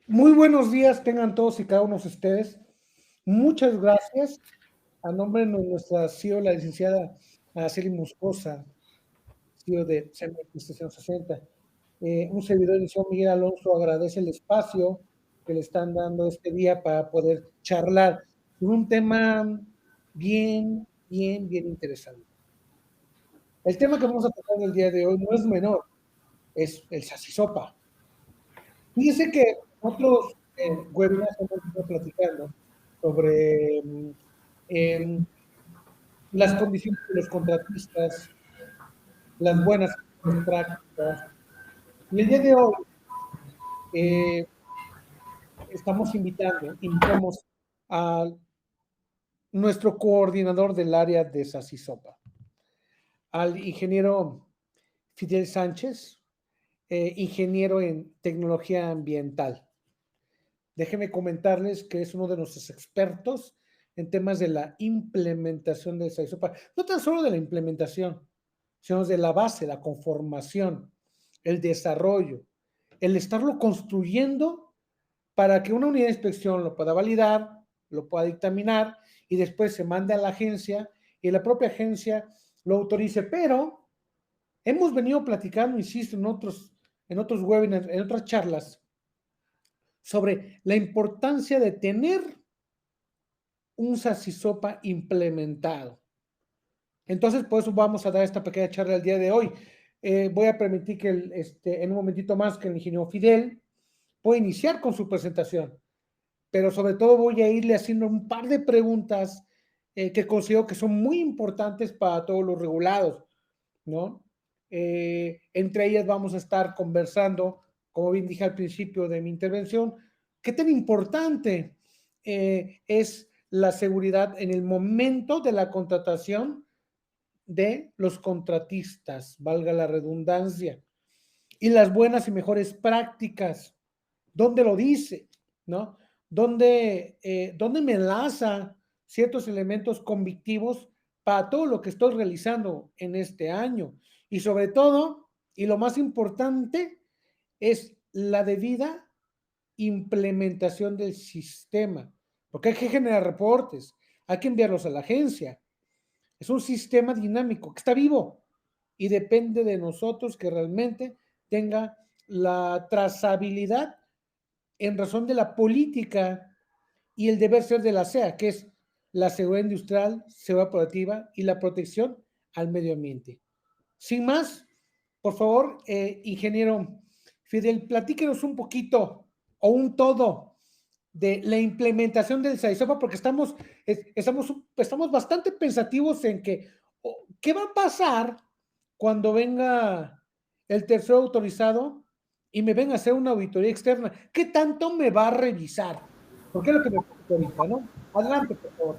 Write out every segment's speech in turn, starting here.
Muy buenos días tengan todos y cada uno de ustedes. Muchas gracias. A nombre de nuestra CEO, la licenciada Araceli Moscosa, CEO de CMX 360. Un servidor de edición, Miguel Alonso, agradece el espacio que le están dando este día para poder charlar sobre un tema bien interesante. El tema que vamos a tocar el día de hoy no es menor, es el salchisopa. Fíjese que otros webinars hemos ido platicando sobre em, las condiciones de los contratistas, las buenas prácticas. Y el día de hoy eh, invitamos a nuestro coordinador del área de Sasisopa, al ingeniero Fidel Sánchez, ingeniero en tecnología ambiental. Déjenme comentarles que es uno de nuestros expertos en temas de la implementación de esa ISOPA. No tan solo de la implementación, sino de la base, la conformación, el desarrollo, el estarlo construyendo para que una unidad de inspección lo pueda validar, lo pueda dictaminar y después se mande a la agencia y la propia agencia lo autorice. Pero hemos venido platicando, insisto, en otros webinars, en otras charlas, sobre la importancia de tener un salchisopa implementado. Entonces, por eso vamos a dar esta pequeña charla el día de hoy. Voy a permitir que en un momentito más que el ingeniero Fidel pueda iniciar con su presentación, pero sobre todo voy a irle haciendo un par de preguntas que considero que son muy importantes para todos los regulados, ¿no? Entre ellas vamos a estar conversando, como bien dije al principio de mi intervención, qué tan importante es la seguridad en el momento de la contratación de los contratistas, valga la redundancia, y las buenas y mejores prácticas. ¿Dónde lo dice? ¿No? ¿Dónde me enlaza ciertos elementos convictivos para todo lo que estoy realizando en este año? Y sobre todo, y lo más importante, es la debida implementación del sistema, porque hay que generar reportes, hay que enviarlos a la agencia. Es un sistema dinámico que está vivo y depende de nosotros que realmente tenga la trazabilidad en razón de la política y el deber ser de la SEA, que es la seguridad industrial, seguridad operativa y la protección al medio ambiente. Sin más, por favor, ingeniero Fidel, platíquenos un poquito o un todo de la implementación del SAISOPA, porque estamos bastante pensativos en que, ¿qué va a pasar cuando venga el tercero autorizado y me venga a hacer una auditoría externa? ¿Qué tanto me va a revisar? Porque es lo que me preocupa ahorita, ¿no? Adelante, por favor.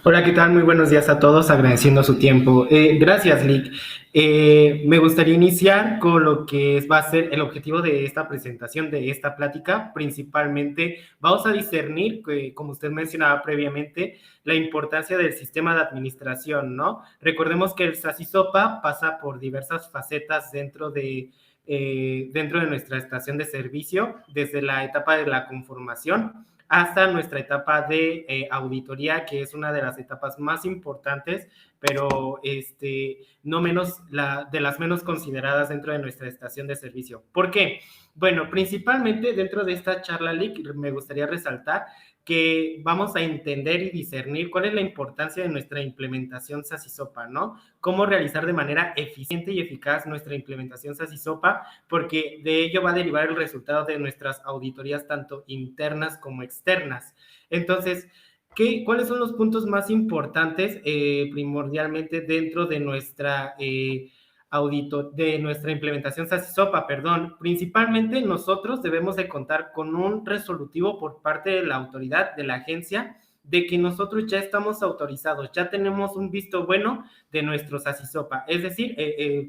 Hola, ¿qué tal? Muy buenos días a todos, agradeciendo su tiempo. Gracias, Lick. Me gustaría iniciar con lo que va a ser el objetivo de esta presentación, de esta plática. Principalmente, vamos a discernir, como usted mencionaba previamente, la importancia del sistema de administración, ¿no? Recordemos que el SASISOPA pasa por diversas facetas dentro de nuestra estación de servicio, desde la etapa de la conformación hasta nuestra etapa de auditoría, que es una de las etapas más importantes, pero no menos de las menos consideradas dentro de nuestra estación de servicio. ¿Por qué? Bueno, principalmente dentro de esta charla, Lick, me gustaría resaltar que vamos a entender y discernir cuál es la importancia de nuestra implementación SASISOPA, ¿no? Cómo realizar de manera eficiente y eficaz nuestra implementación SASISOPA, porque de ello va a derivar el resultado de nuestras auditorías tanto internas como externas. Entonces, ¿cuáles son los puntos más importantes primordialmente dentro de nuestra de nuestra implementación SASISOPA, perdón? Principalmente nosotros debemos de contar con un resolutivo por parte de la autoridad, de la agencia, de que nosotros ya estamos autorizados, ya tenemos un visto bueno de nuestro SACISOPA. Es decir,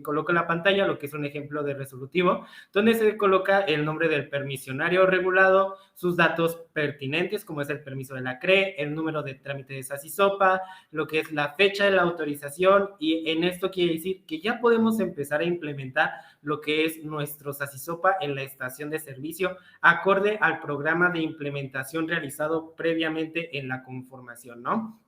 coloco en la pantalla lo que es un ejemplo de resolutivo, donde se coloca el nombre del permisionario regulado, sus datos pertinentes, como es el permiso de la CRE, el número de trámite de SACISOPA, lo que es la fecha de la autorización, y en esto quiere decir que ya podemos empezar a implementar lo que es nuestro SACISOPA en la estación de servicio, acorde al programa de implementación realizado previamente en la conformación, ¿no?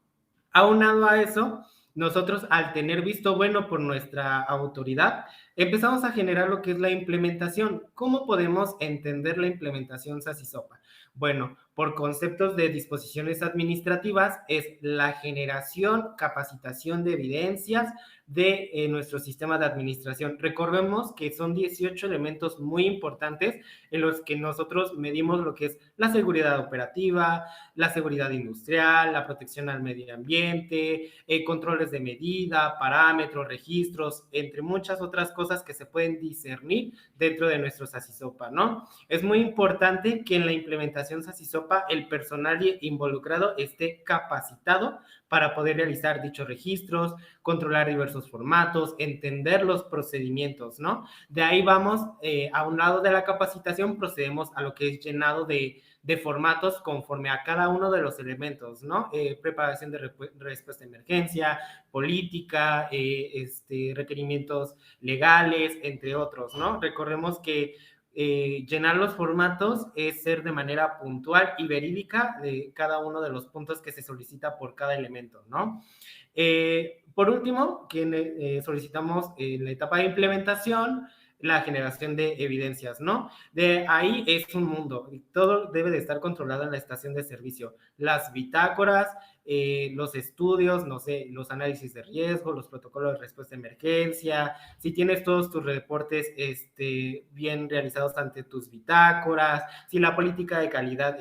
Aunado a eso, nosotros al tener visto bueno por nuestra autoridad, empezamos a generar lo que es la implementación. ¿Cómo podemos entender la implementación SACISOPA? Bueno, por conceptos de disposiciones administrativas es la generación, capacitación de evidencias de nuestro sistema de administración. Recordemos que son 18 elementos muy importantes en los que nosotros medimos lo que es la seguridad operativa, la seguridad industrial, la protección al medio ambiente, controles de medida, parámetros, registros, entre muchas otras cosas que se pueden discernir dentro de nuestro SACISOPA, ¿no? Es muy importante que en la implementación SACISOPA el personal involucrado esté capacitado para poder realizar dichos registros, controlar diversos formatos, entender los procedimientos, ¿no? De ahí vamos, a un lado de la capacitación, procedemos a lo que es llenado de formatos conforme a cada uno de los elementos, ¿no? Preparación de respuesta a emergencia, política, requerimientos legales, entre otros, ¿no? Recordemos que llenar los formatos es ser de manera puntual y verídica de cada uno de los puntos que se solicita por cada elemento, ¿no? Por último, que solicitamos en la etapa de implementación la generación de evidencias, ¿no? De ahí es un mundo, todo debe de estar controlado en la estación de servicio, las bitácoras, los estudios, no sé, los análisis de riesgo, los protocolos de respuesta a emergencia, si tienes todos tus reportes bien realizados ante tus bitácoras, si la política de calidad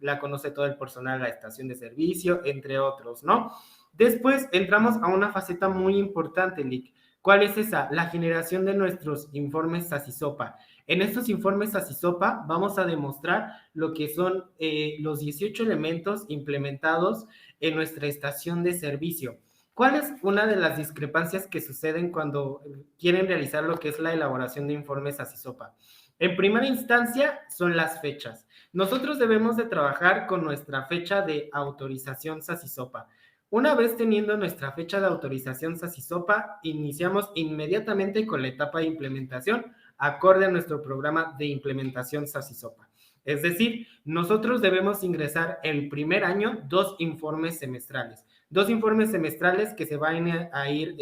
la conoce todo el personal de la estación de servicio, entre otros, ¿no? Después entramos a una faceta muy importante, Lick. ¿Cuál es esa? La generación de nuestros informes SACISOPA. En estos informes SACISOPA vamos a demostrar lo que son los 18 elementos implementados en nuestra estación de servicio. ¿Cuál es una de las discrepancias que suceden cuando quieren realizar lo que es la elaboración de informes SACISOPA? En primera instancia son las fechas. Nosotros debemos de trabajar con nuestra fecha de autorización SACISOPA. Una vez teniendo nuestra fecha de autorización SACISOPA, iniciamos inmediatamente con la etapa de implementación acorde a nuestro programa de implementación SACISOPA. Es decir, nosotros debemos ingresar el primer año 2 informes semestrales. 2 informes semestrales que se van a ir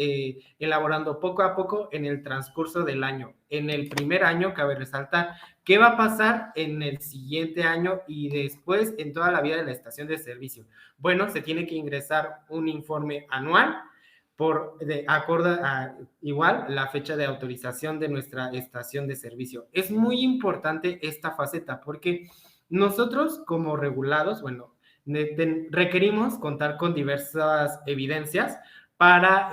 elaborando poco a poco en el transcurso del año. En el primer año, cabe resaltar, ¿qué va a pasar en el siguiente año y después en toda la vida de la estación de servicio? Bueno, se tiene que ingresar un informe anual acorde a igual la fecha de autorización de nuestra estación de servicio. Es muy importante esta faceta porque nosotros como regulados, bueno, requerimos contar con diversas evidencias para,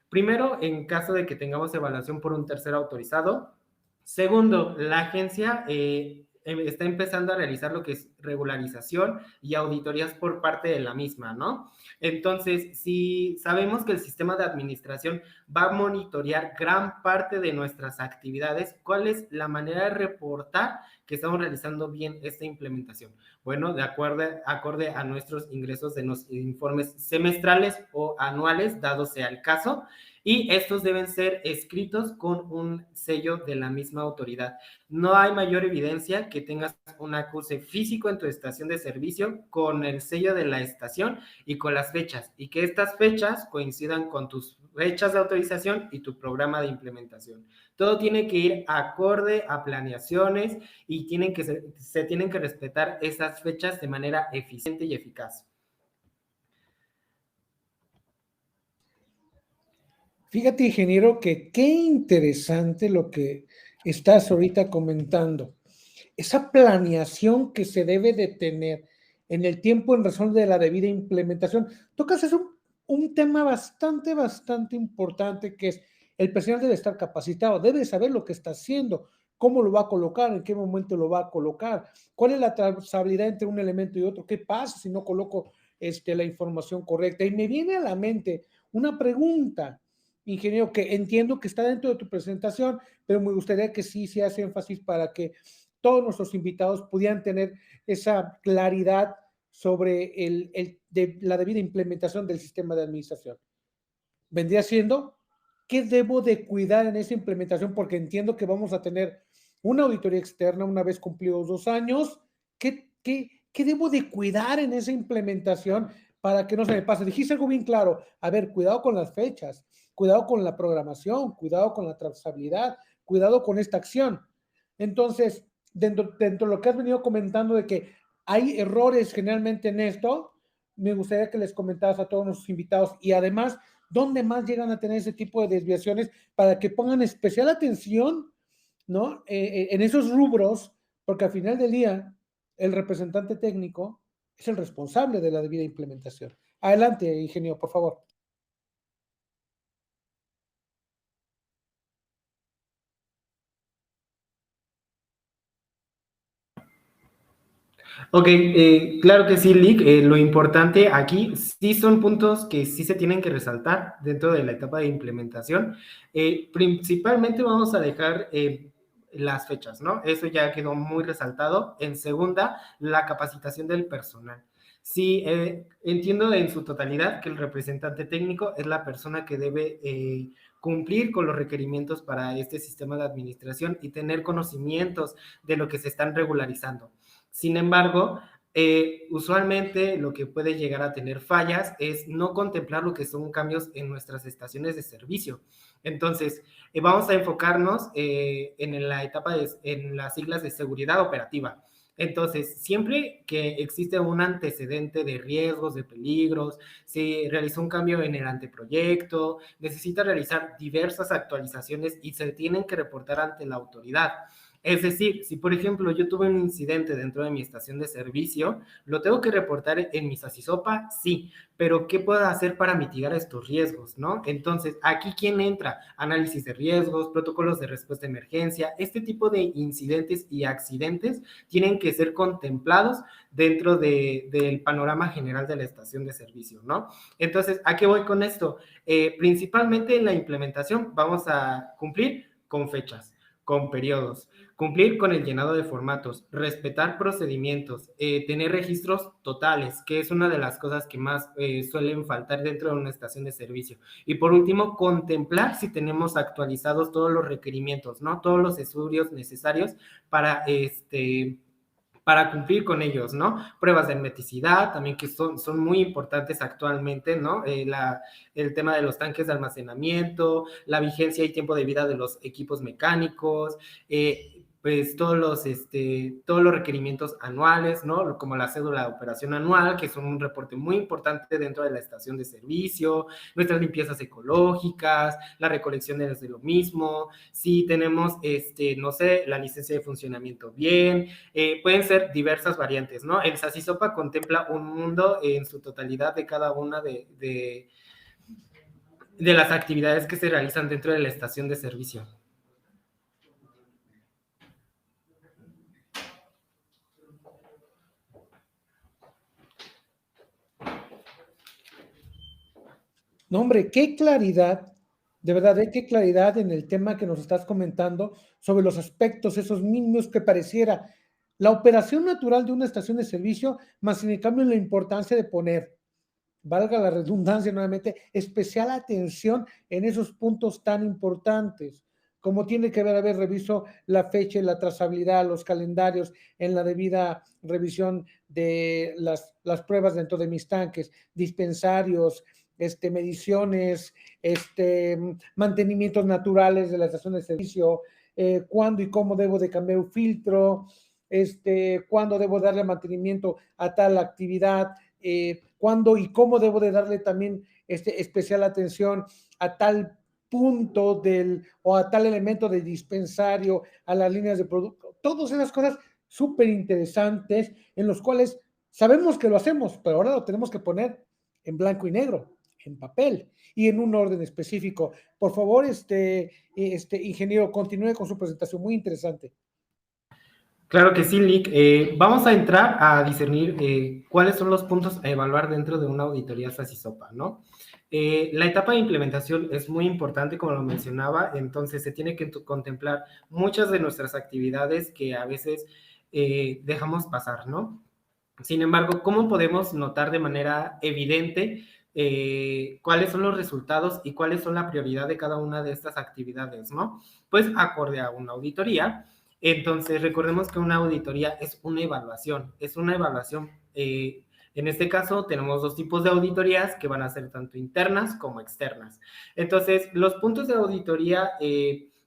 primero, en caso de que tengamos evaluación por un tercero autorizado. Segundo, la agencia está empezando a realizar lo que es regularización y auditorías por parte de la misma, ¿no? Entonces, si sabemos que el sistema de administración va a monitorear gran parte de nuestras actividades, ¿cuál es la manera de reportar que estamos realizando bien esta implementación? Bueno, acorde a nuestros ingresos de los informes semestrales o anuales, dado sea el caso, y estos deben ser escritos con un sello de la misma autoridad. No hay mayor evidencia que tengas un acuse físico en tu estación de servicio con el sello de la estación y con las fechas, y que estas fechas coincidan con tus fechas de autorización y tu programa de implementación. Todo tiene que ir acorde a planeaciones y se tienen que respetar esas fechas de manera eficiente y eficaz. Fíjate, ingeniero, que qué interesante lo que estás ahorita comentando. Esa planeación que se debe de tener en el tiempo en razón de la debida implementación. Tocas es un tema bastante importante, que es el personal debe estar capacitado, debe saber lo que está haciendo, cómo lo va a colocar, en qué momento lo va a colocar, cuál es la trazabilidad entre un elemento y otro, qué pasa si no coloco la información correcta. Y me viene a la mente una pregunta, ingeniero, que entiendo que está dentro de tu presentación, pero me gustaría que sí se hace énfasis para que todos nuestros invitados pudieran tener esa claridad sobre la debida implementación del sistema de administración. Vendría siendo, ¿qué debo de cuidar en esa implementación? Porque entiendo que vamos a tener una auditoría externa una vez cumplidos 2 años. ¿Qué debo de cuidar en esa implementación para que no se me pase? Dijiste algo bien claro. A ver, cuidado con las fechas, cuidado con la programación, cuidado con la trazabilidad, cuidado con esta acción. Entonces, dentro de lo que has venido comentando de que hay errores generalmente en esto, me gustaría que les comentaras a todos nuestros invitados y además, ¿dónde más llegan a tener ese tipo de desviaciones para que pongan especial atención, ¿no? En esos rubros, porque al final del día, el representante técnico es el responsable de la debida implementación. Adelante, ingeniero, por favor. Ok, claro que sí, Lick. Lo importante aquí sí son puntos que sí se tienen que resaltar dentro de la etapa de implementación. Principalmente vamos a dejar las fechas, ¿no? Eso ya quedó muy resaltado. En segunda, la capacitación del personal. Sí, entiendo en su totalidad que el representante técnico es la persona que debe cumplir con los requerimientos para este sistema de administración y tener conocimientos de lo que se están regularizando. Sin embargo, usualmente lo que puede llegar a tener fallas es no contemplar lo que son cambios en nuestras estaciones de servicio. Entonces, vamos a enfocarnos en la etapa en las siglas de seguridad operativa. Entonces, siempre que existe un antecedente de riesgos, de peligros, se realizó un cambio en el anteproyecto, necesita realizar diversas actualizaciones y se tienen que reportar ante la autoridad. Es decir, si por ejemplo yo tuve un incidente dentro de mi estación de servicio, ¿lo tengo que reportar en mi SACISOPA? Sí, pero ¿qué puedo hacer para mitigar estos riesgos, no? Entonces, ¿aquí quién entra? Análisis de riesgos, protocolos de respuesta a emergencia, este tipo de incidentes y accidentes tienen que ser contemplados dentro del panorama general de la estación de servicio, ¿no? Entonces, ¿a qué voy con esto? Principalmente en la implementación vamos a cumplir con fechas, con periodos, cumplir con el llenado de formatos, respetar procedimientos, tener registros totales, que es una de las cosas que más suelen faltar dentro de una estación de servicio. Y por último, contemplar si tenemos actualizados todos los requerimientos, ¿no? Todos los estudios necesarios para para cumplir con ellos, ¿no? Pruebas de hermeticidad, también que son muy importantes actualmente, ¿no? El tema de los tanques de almacenamiento, la vigencia y tiempo de vida de los equipos mecánicos, pues todos los requerimientos anuales, ¿no? Como la cédula de operación anual, que son un reporte muy importante dentro de la estación de servicio, nuestras limpiezas ecológicas, la recolección de lo mismo, si tenemos, no sé, la licencia de funcionamiento bien, pueden ser diversas variantes, ¿no? El SACISOPA contempla un mundo en su totalidad de cada una de las actividades que se realizan dentro de la estación de servicio. No, hombre, qué claridad, de verdad, qué claridad en el tema que nos estás comentando sobre los aspectos, esos mínimos que pareciera la operación natural de una estación de servicio, más sin en cambio la importancia de poner, valga la redundancia nuevamente, especial atención en esos puntos tan importantes, como tiene que ver, a ver, reviso la fecha y la trazabilidad, los calendarios en la debida revisión de las pruebas dentro de mis tanques, dispensarios, mediciones, mantenimientos naturales de la estación de servicio, cuándo y cómo debo de cambiar un filtro, cuándo debo darle mantenimiento a tal actividad, cuándo y cómo debo de darle también especial atención a tal punto o a tal elemento del dispensario, a las líneas de producto, todas esas cosas súper interesantes en los cuales sabemos que lo hacemos, pero ahora lo tenemos que poner en blanco y negro, en papel y en un orden específico. Por favor, ingeniero, continúe con su presentación, muy interesante. Claro que sí, Nick. Vamos a entrar a discernir cuáles son los puntos a evaluar dentro de una auditoría SASISOPA, ¿no? La etapa de implementación es muy importante, como lo mencionaba, entonces se tiene que contemplar muchas de nuestras actividades que a veces dejamos pasar, ¿no? Sin embargo, ¿cómo podemos notar de manera evidente cuáles son los resultados y cuáles son la prioridad de cada una de estas actividades, ¿no? Pues acorde a una auditoría. Entonces, recordemos que una auditoría es una evaluación, en este caso, tenemos dos tipos de auditorías que van a ser tanto internas como externas. Entonces, los puntos de auditoría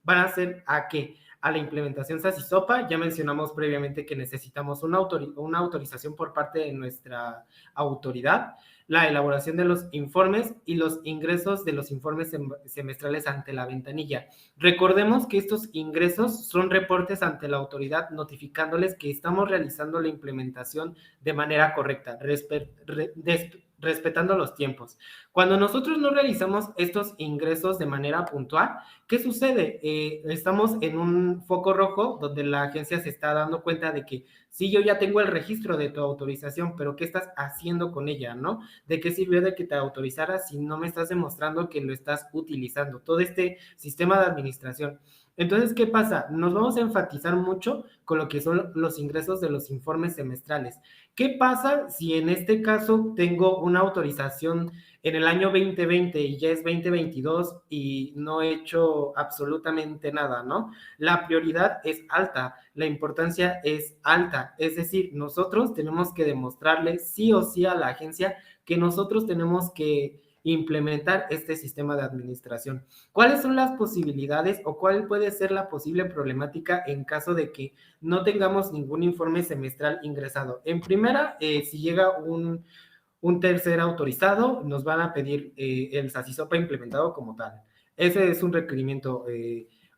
van a ser a qué? A la implementación SASISOPA. Ya mencionamos previamente que necesitamos una autorización por parte de nuestra autoridad, la elaboración de los informes y los ingresos de los informes semestrales ante la ventanilla. Recordemos que estos ingresos son reportes ante la autoridad notificándoles que estamos realizando la implementación de manera correcta, respetando los tiempos. Cuando nosotros no realizamos estos ingresos de manera puntual, ¿qué sucede? Estamos en un foco rojo donde la agencia se está dando cuenta de que sí, yo ya tengo el registro de tu autorización, pero ¿qué estás haciendo con ella, no? ¿De qué sirvió de que te autorizara si no me estás demostrando que lo estás utilizando? Todo este sistema de administración. Entonces, ¿qué pasa? Nos vamos a enfatizar mucho con lo que son los ingresos de los informes semestrales. ¿Qué pasa si en este caso tengo una autorización en el año 2020 y ya es 2022 y no he hecho absolutamente nada, ¿no? La prioridad es alta, la importancia es alta, es decir, nosotros tenemos que demostrarle sí o sí a la agencia que nosotros tenemos que implementar este sistema de administración. ¿Cuáles son las posibilidades o cuál puede ser la posible problemática en caso de que no tengamos ningún informe semestral ingresado? En primera, si llega un tercer autorizado, nos van a pedir el SASISOPA implementado como tal. Ese es un requerimiento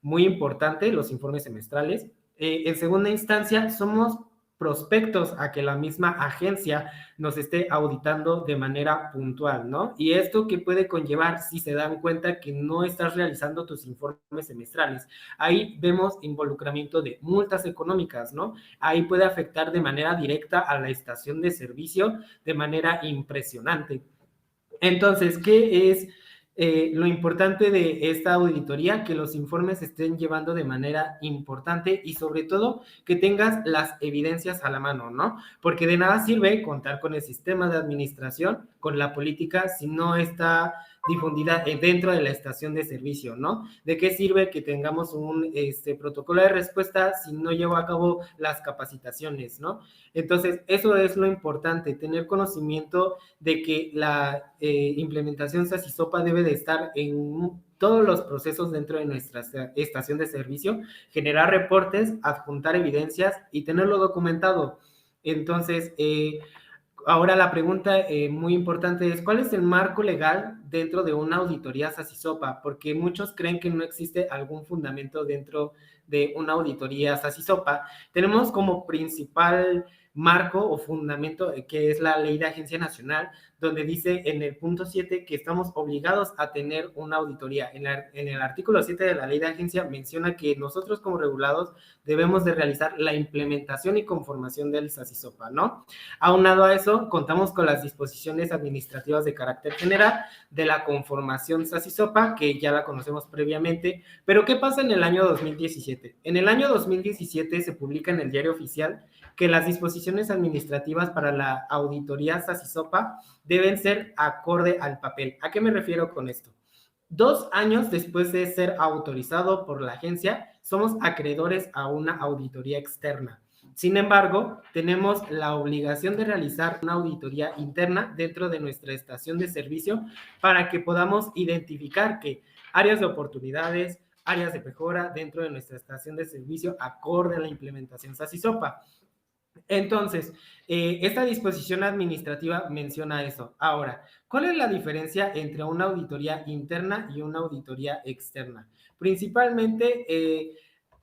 muy importante, los informes semestrales. En segunda instancia, somos prospectos a que la misma agencia nos esté auditando de manera puntual, ¿no? Y esto que puede conllevar si se dan cuenta que no estás realizando tus informes semestrales. Ahí vemos involucramiento de multas económicas, ¿no? Ahí puede afectar de manera directa a la estación de servicio de manera impresionante. Entonces, ¿qué es lo importante de esta auditoría? Que los informes se estén llevando de manera importante y sobre todo que tengas las evidencias a la mano, ¿no? Porque de nada sirve contar con el sistema de administración, con la política, si no está difundida dentro de la estación de servicio, ¿no? ¿De qué sirve que tengamos un protocolo de respuesta si no llevo a cabo las capacitaciones, ¿no? Entonces, eso es lo importante, tener conocimiento de que la implementación SASISOPA debe de estar en todos los procesos dentro de nuestra estación de servicio, generar reportes, adjuntar evidencias y tenerlo documentado. Entonces, ahora la pregunta muy importante es, ¿cuál es el marco legal dentro de una auditoría SASISOPA? Porque muchos creen que no existe algún fundamento dentro de una auditoría SASISOPA. Tenemos como principal marco o fundamento que es la Ley de Agencia Nacional, donde dice en el punto 7 que estamos obligados a tener una auditoría. En el artículo 7 de la Ley de Agencia menciona que nosotros como regulados debemos de realizar la implementación y conformación del SASISOPA, ¿no? Aunado a eso, contamos con las disposiciones administrativas de carácter general de la conformación SASISOPA, que ya la conocemos previamente, pero ¿qué pasa en el año 2017? En el año 2017 se publica en el Diario Oficial que las disposiciones administrativas para la auditoría SASISOPA deben ser acorde al papel. ¿A qué me refiero con esto? 2 años después de ser autorizado por la agencia, somos acreedores a una auditoría externa. Sin embargo, tenemos la obligación de realizar una auditoría interna dentro de nuestra estación de servicio para que podamos identificar que áreas de oportunidades, áreas de mejora dentro de nuestra estación de servicio acorde a la implementación SASISOPA. Entonces, esta disposición administrativa menciona eso. Ahora, ¿cuál es la diferencia entre una auditoría interna y una auditoría externa? Principalmente,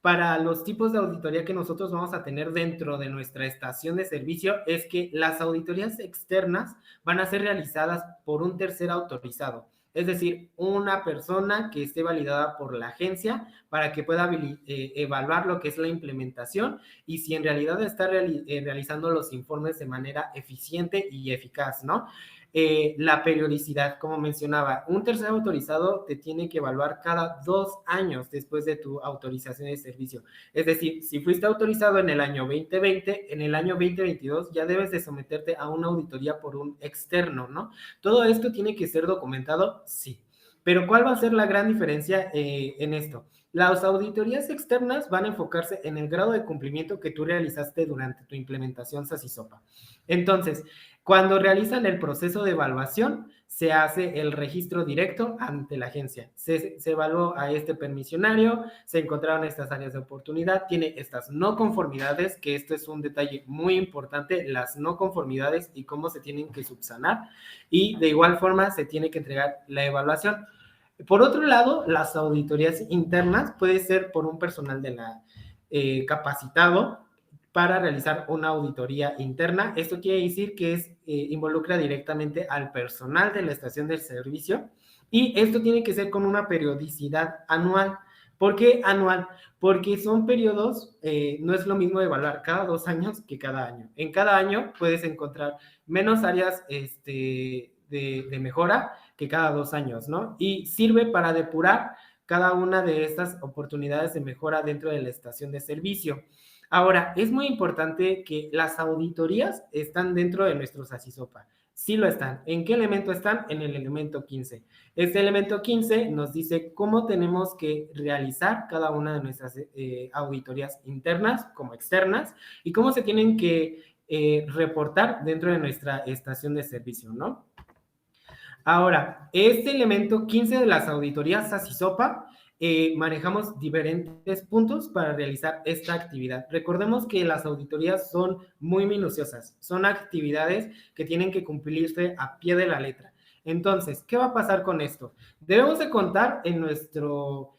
para los tipos de auditoría que nosotros vamos a tener dentro de nuestra estación de servicio es que las auditorías externas van a ser realizadas por un tercer autorizado. Es decir, una persona que esté validada por la agencia para que pueda evaluar lo que es la implementación y si en realidad está realizando los informes de manera eficiente y eficaz, ¿no? La periodicidad, como mencionaba, un tercer autorizado te tiene que evaluar cada 2 años después de tu autorización de servicio. Es decir, si fuiste autorizado en el año 2020, en el año 2022 ya debes de someterte a una auditoría por un externo, ¿no? Todo esto tiene que ser documentado, sí. Pero ¿cuál va a ser la gran diferencia en esto? Las auditorías externas van a enfocarse en el grado de cumplimiento que tú realizaste durante tu implementación SASISOPA. Entonces, cuando realizan el proceso de evaluación, se hace el registro directo ante la agencia. Se evaluó a este permisionario, se encontraron estas áreas de oportunidad, tiene estas no conformidades, que esto es un detalle muy importante, las no conformidades y cómo se tienen que subsanar, y de igual forma se tiene que entregar la evaluación. Por otro lado, las auditorías internas puede ser por un personal de la capacitado para realizar una auditoría interna. Esto quiere decir que involucra directamente al personal de la estación del servicio y esto tiene que ser con una periodicidad anual. ¿Por qué anual? Porque son periodos, no es lo mismo evaluar cada 2 años que cada año. En cada año puedes encontrar menos áreas de mejora que cada 2 años, ¿no? Y sirve para depurar cada una de estas oportunidades de mejora dentro de la estación de servicio. Ahora, es muy importante que las auditorías están dentro de nuestro SASISOPA. Sí lo están. ¿En qué elemento están? En el elemento 15. Este elemento 15 nos dice cómo tenemos que realizar cada una de nuestras auditorías internas como externas y cómo se tienen que reportar dentro de nuestra estación de servicio, ¿no? Ahora, este elemento 15 de las auditorías SASISOPA, manejamos diferentes puntos para realizar esta actividad. Recordemos que las auditorías son muy minuciosas, son actividades que tienen que cumplirse a pie de la letra. Entonces, ¿qué va a pasar con esto? Debemos de contar en nuestro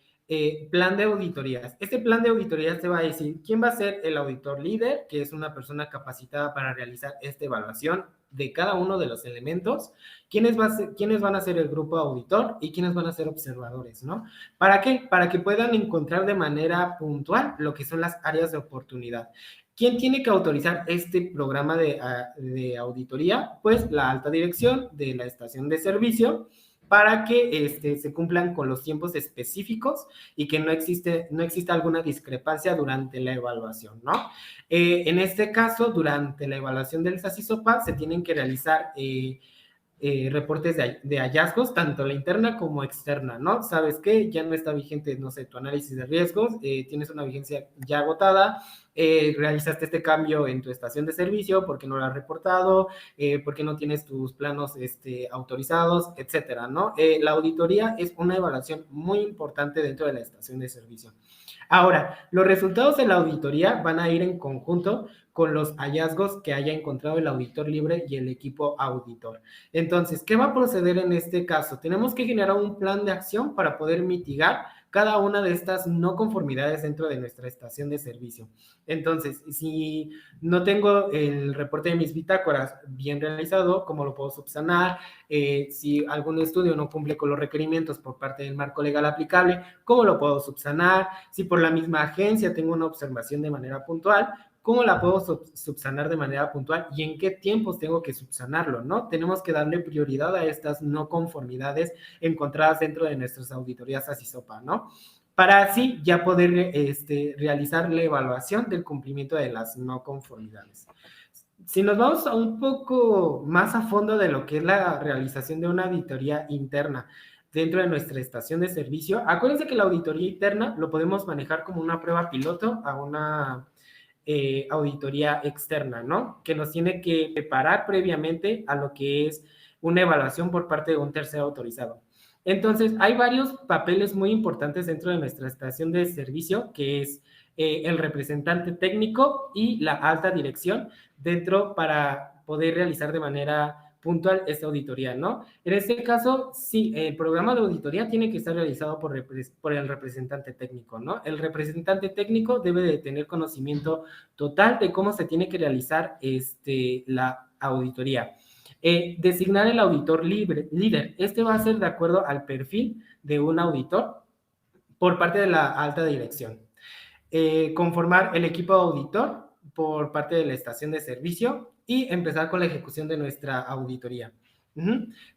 plan de auditorías. Este plan de auditorías te va a decir quién va a ser el auditor líder, que es una persona capacitada para realizar esta evaluación de cada uno de los elementos, quiénes van a ser el grupo auditor y quiénes van a ser observadores, ¿no? ¿Para qué? Para que puedan encontrar de manera puntual lo que son las áreas de oportunidad. ¿Quién tiene que autorizar este programa de auditoría? Pues la alta dirección de la estación de servicio, para que se cumplan con los tiempos específicos y que no exista alguna discrepancia durante la evaluación, ¿no? En este caso, durante la evaluación del SASISOPA se tienen que realizar reportes de hallazgos, tanto la interna como externa, ¿no? ¿Sabes qué? Ya no está vigente, no sé, tu análisis de riesgos, tienes una vigencia ya agotada, realizaste este cambio en tu estación de servicio, ¿por qué no lo has reportado? ¿Por qué no tienes tus planos autorizados? Etcétera, ¿no? La auditoría es una evaluación muy importante dentro de la estación de servicio. Ahora, los resultados de la auditoría van a ir en conjunto con los hallazgos que haya encontrado el auditor libre y el equipo auditor. Entonces, ¿qué va a proceder en este caso? Tenemos que generar un plan de acción para poder mitigar cada una de estas no conformidades dentro de nuestra estación de servicio. Entonces, si no tengo el reporte de mis bitácoras bien realizado, ¿cómo lo puedo subsanar? Si algún estudio no cumple con los requerimientos por parte del marco legal aplicable, ¿cómo lo puedo subsanar? Si por la misma agencia tengo una observación de manera puntual, ¿cómo la puedo subsanar de manera puntual y en qué tiempos tengo que subsanarlo, ¿no? Tenemos que darle prioridad a estas no conformidades encontradas dentro de nuestras auditorías SASISOPA, ¿no? Para así ya poder realizar la evaluación del cumplimiento de las no conformidades. Si nos vamos a un poco más a fondo de lo que es la realización de una auditoría interna dentro de nuestra estación de servicio, acuérdense que la auditoría interna lo podemos manejar como una prueba piloto a una auditoría externa, ¿no? Que nos tiene que preparar previamente a lo que es una evaluación por parte de un tercero autorizado. Entonces, hay varios papeles muy importantes dentro de nuestra estación de servicio, que es el representante técnico y la alta dirección dentro para poder realizar de manera puntual esta auditoría, ¿no? En este caso, sí, el programa de auditoría tiene que estar realizado por el representante técnico, ¿no? El representante técnico debe de tener conocimiento total de cómo se tiene que realizar la auditoría. Designar el auditor líder. Este va a ser de acuerdo al perfil de un auditor por parte de la alta dirección. Conformar el equipo auditor por parte de la estación de servicio y empezar con la ejecución de nuestra auditoría.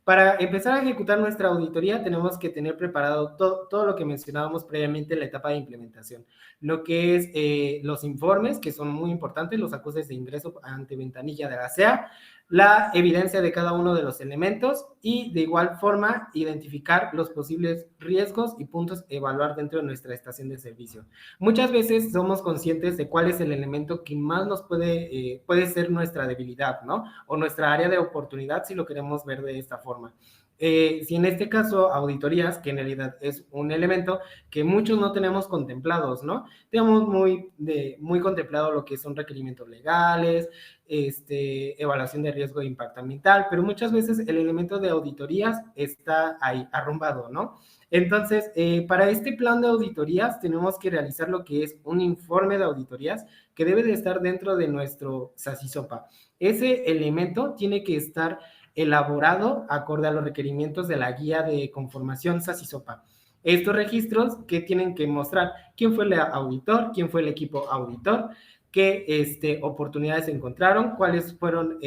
Para empezar a ejecutar nuestra auditoría tenemos que tener preparado todo lo que mencionábamos previamente en la etapa de implementación, lo que es los informes, que son muy importantes, los acuses de ingreso ante ventanilla de la SEA, la evidencia de cada uno de los elementos y de igual forma identificar los posibles riesgos y puntos a evaluar dentro de nuestra estación de servicio. Muchas veces somos conscientes de cuál es el elemento que más nos puede ser nuestra debilidad, ¿no? O nuestra área de oportunidad si lo queremos ver de esta forma. Si en este caso auditorías, que en realidad es un elemento que muchos no tenemos contemplados, ¿no? Tenemos muy contemplado lo que son requerimientos legales, evaluación de riesgo de impacto ambiental, pero muchas veces el elemento de auditorías está ahí arrumbado, ¿no? Entonces, para este plan de auditorías tenemos que realizar lo que es un informe de auditorías que debe de estar dentro de nuestro SACISOPA. Ese elemento tiene que estar elaborado acorde a los requerimientos de la guía de conformación SACISOPA. Estos registros que tienen que mostrar quién fue el auditor, quién fue el equipo auditor, qué oportunidades encontraron, cuáles fueron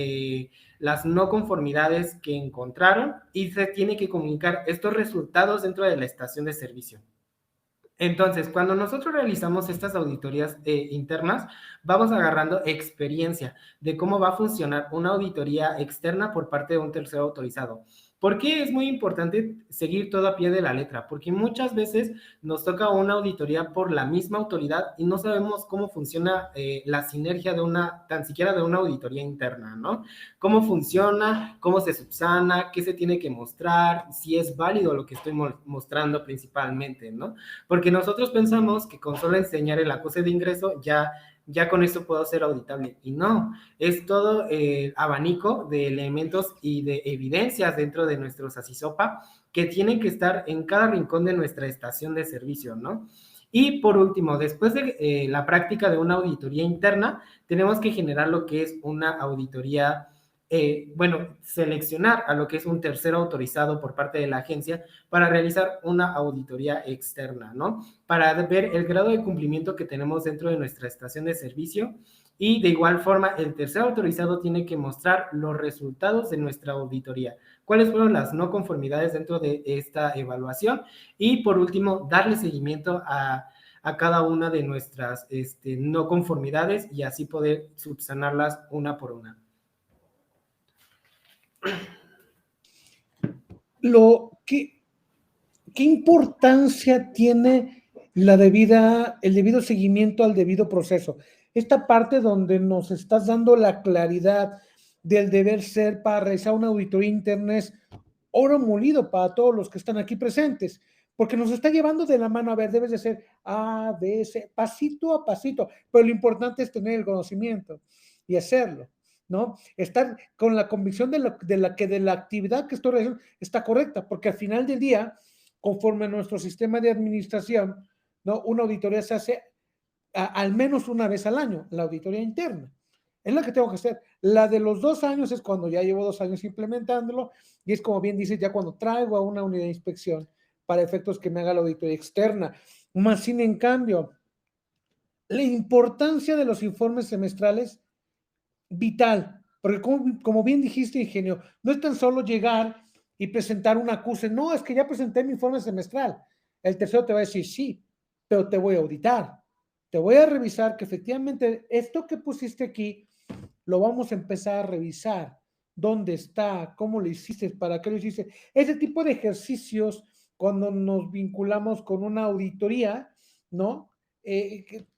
las no conformidades que encontraron y se tiene que comunicar estos resultados dentro de la estación de servicio. Entonces, cuando nosotros realizamos estas auditorías internas, vamos agarrando experiencia de cómo va a funcionar una auditoría externa por parte de un tercero autorizado. ¿Por qué es muy importante seguir todo a pie de la letra? Porque muchas veces nos toca una auditoría por la misma autoridad y no sabemos cómo funciona la sinergia de tan siquiera de una auditoría interna, ¿no? Cómo funciona, cómo se subsana, qué se tiene que mostrar, si es válido lo que estoy mostrando principalmente, ¿no? Porque nosotros pensamos que con solo enseñar el acuse de ingreso ya con eso puedo ser auditable. Y no, es todo el abanico de elementos y de evidencias dentro de nuestro SACISOPA que tienen que estar en cada rincón de nuestra estación de servicio, ¿no? Y por último, después de la práctica de una auditoría interna, tenemos que generar lo que es una auditoría seleccionar a lo que es un tercero autorizado por parte de la agencia para realizar una auditoría externa, ¿no? Para ver el grado de cumplimiento que tenemos dentro de nuestra estación de servicio y de igual forma el tercero autorizado tiene que mostrar los resultados de nuestra auditoría, cuáles fueron las no conformidades dentro de esta evaluación y por último darle seguimiento a cada una de nuestras no conformidades y así poder subsanarlas una por una. ¿Qué importancia tiene el debido seguimiento al debido proceso? Esta parte donde nos estás dando la claridad del deber ser para realizar una auditoría interna es oro molido para todos los que están aquí presentes, porque nos está llevando de la mano, a ver, debes de ser A, B, C, pasito a pasito, pero lo importante es tener el conocimiento y hacerlo, ¿no? Estar con la convicción de la actividad que estoy realizando está correcta, porque al final del día, conforme a nuestro sistema de administración, ¿no? Una auditoría se hace al menos una vez al año, la auditoría interna. Es la que tengo que hacer. La de los 2 años es cuando ya llevo 2 años implementándolo y es como bien dices, ya cuando traigo a una unidad de inspección para efectos que me haga la auditoría externa. Más sin en cambio, la importancia de los informes semestrales, vital, porque como bien dijiste, Ingenio, no es tan solo llegar y presentar un acuse, no, es que ya presenté mi informe semestral. El tercero te va a decir, sí, pero te voy a auditar. Te voy a revisar que efectivamente esto que pusiste aquí lo vamos a empezar a revisar. ¿Dónde está? ¿Cómo lo hiciste? ¿Para qué lo hiciste? Ese tipo de ejercicios, cuando nos vinculamos con una auditoría, ¿no?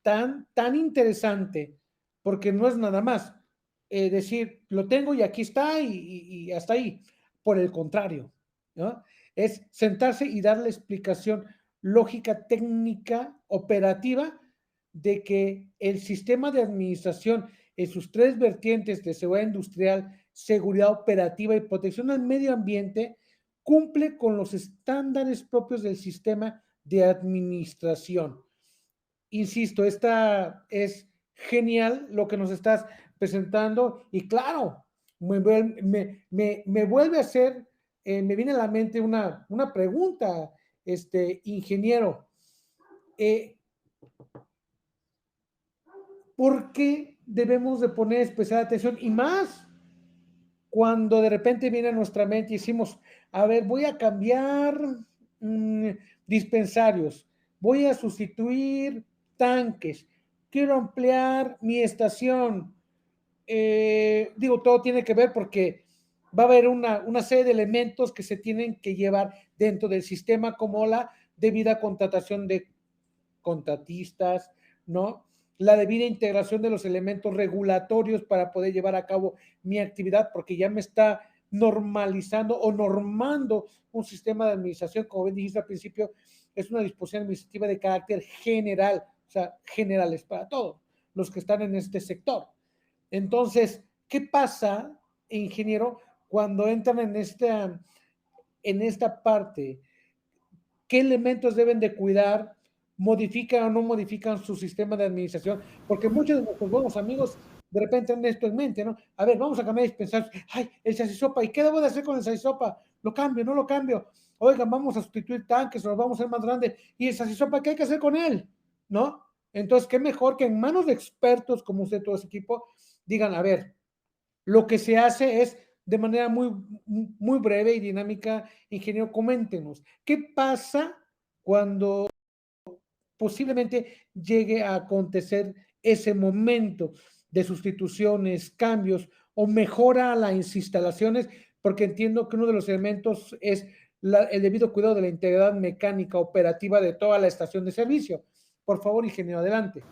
Tan interesante, porque no es nada más decir, lo tengo y aquí está y hasta ahí. Por el contrario, ¿no? Es sentarse y darle explicación lógica, técnica, operativa de que el sistema de administración en sus 3 vertientes de seguridad industrial, seguridad operativa y protección al medio ambiente, cumple con los estándares propios del sistema de administración. Insisto, esta es genial lo que nos estás presentando y claro, me vuelve a hacer, me viene a la mente una pregunta, ingeniero. ¿Por qué debemos de poner especial atención? Y más cuando de repente viene a nuestra mente y decimos, a ver, voy a cambiar dispensarios, voy a sustituir tanques, quiero ampliar mi estación. Digo, todo tiene que ver porque va a haber una serie de elementos que se tienen que llevar dentro del sistema, como la debida contratación de contratistas, ¿no? La debida integración de los elementos regulatorios para poder llevar a cabo mi actividad, porque ya me está normalizando o normando un sistema de administración, como bien dijiste al principio, es una disposición administrativa de carácter general, o sea, generales para todos los que están en este sector. Entonces, ¿qué pasa, ingeniero, cuando entran en esta parte? ¿Qué elementos deben de cuidar? ¿Modifican o no modifican su sistema de administración? Porque muchos de nuestros buenos amigos de repente tienen esto en mente, ¿no? A ver, vamos a cambiar de pensar, ay, el chasis-sopa, ¿y qué debo de hacer con el chasis-sopa? ¿Lo cambio, no lo cambio? Oigan, vamos a sustituir tanques, o lo vamos a hacer más grande. ¿Y el chasis-sopa qué hay que hacer con él? ¿No? Entonces, qué mejor que en manos de expertos como usted, todo ese equipo, digan, a ver, lo que se hace es de manera muy breve y dinámica, ingeniero, coméntenos, ¿qué pasa cuando posiblemente llegue a acontecer ese momento de sustituciones, cambios o mejora a las instalaciones? Porque entiendo que uno de los elementos es el debido cuidado de la integridad mecánica operativa de toda la estación de servicio. Por favor, ingeniero, adelante.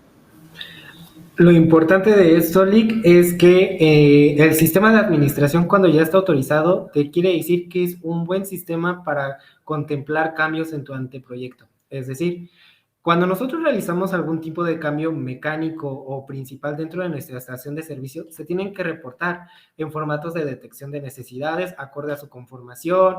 Lo importante de esto, Lick, es que el sistema de administración, cuando ya está autorizado, te quiere decir que es un buen sistema para contemplar cambios en tu anteproyecto. Es decir, cuando nosotros realizamos algún tipo de cambio mecánico o principal dentro de nuestra estación de servicio, se tienen que reportar en formatos de detección de necesidades, acorde a su conformación,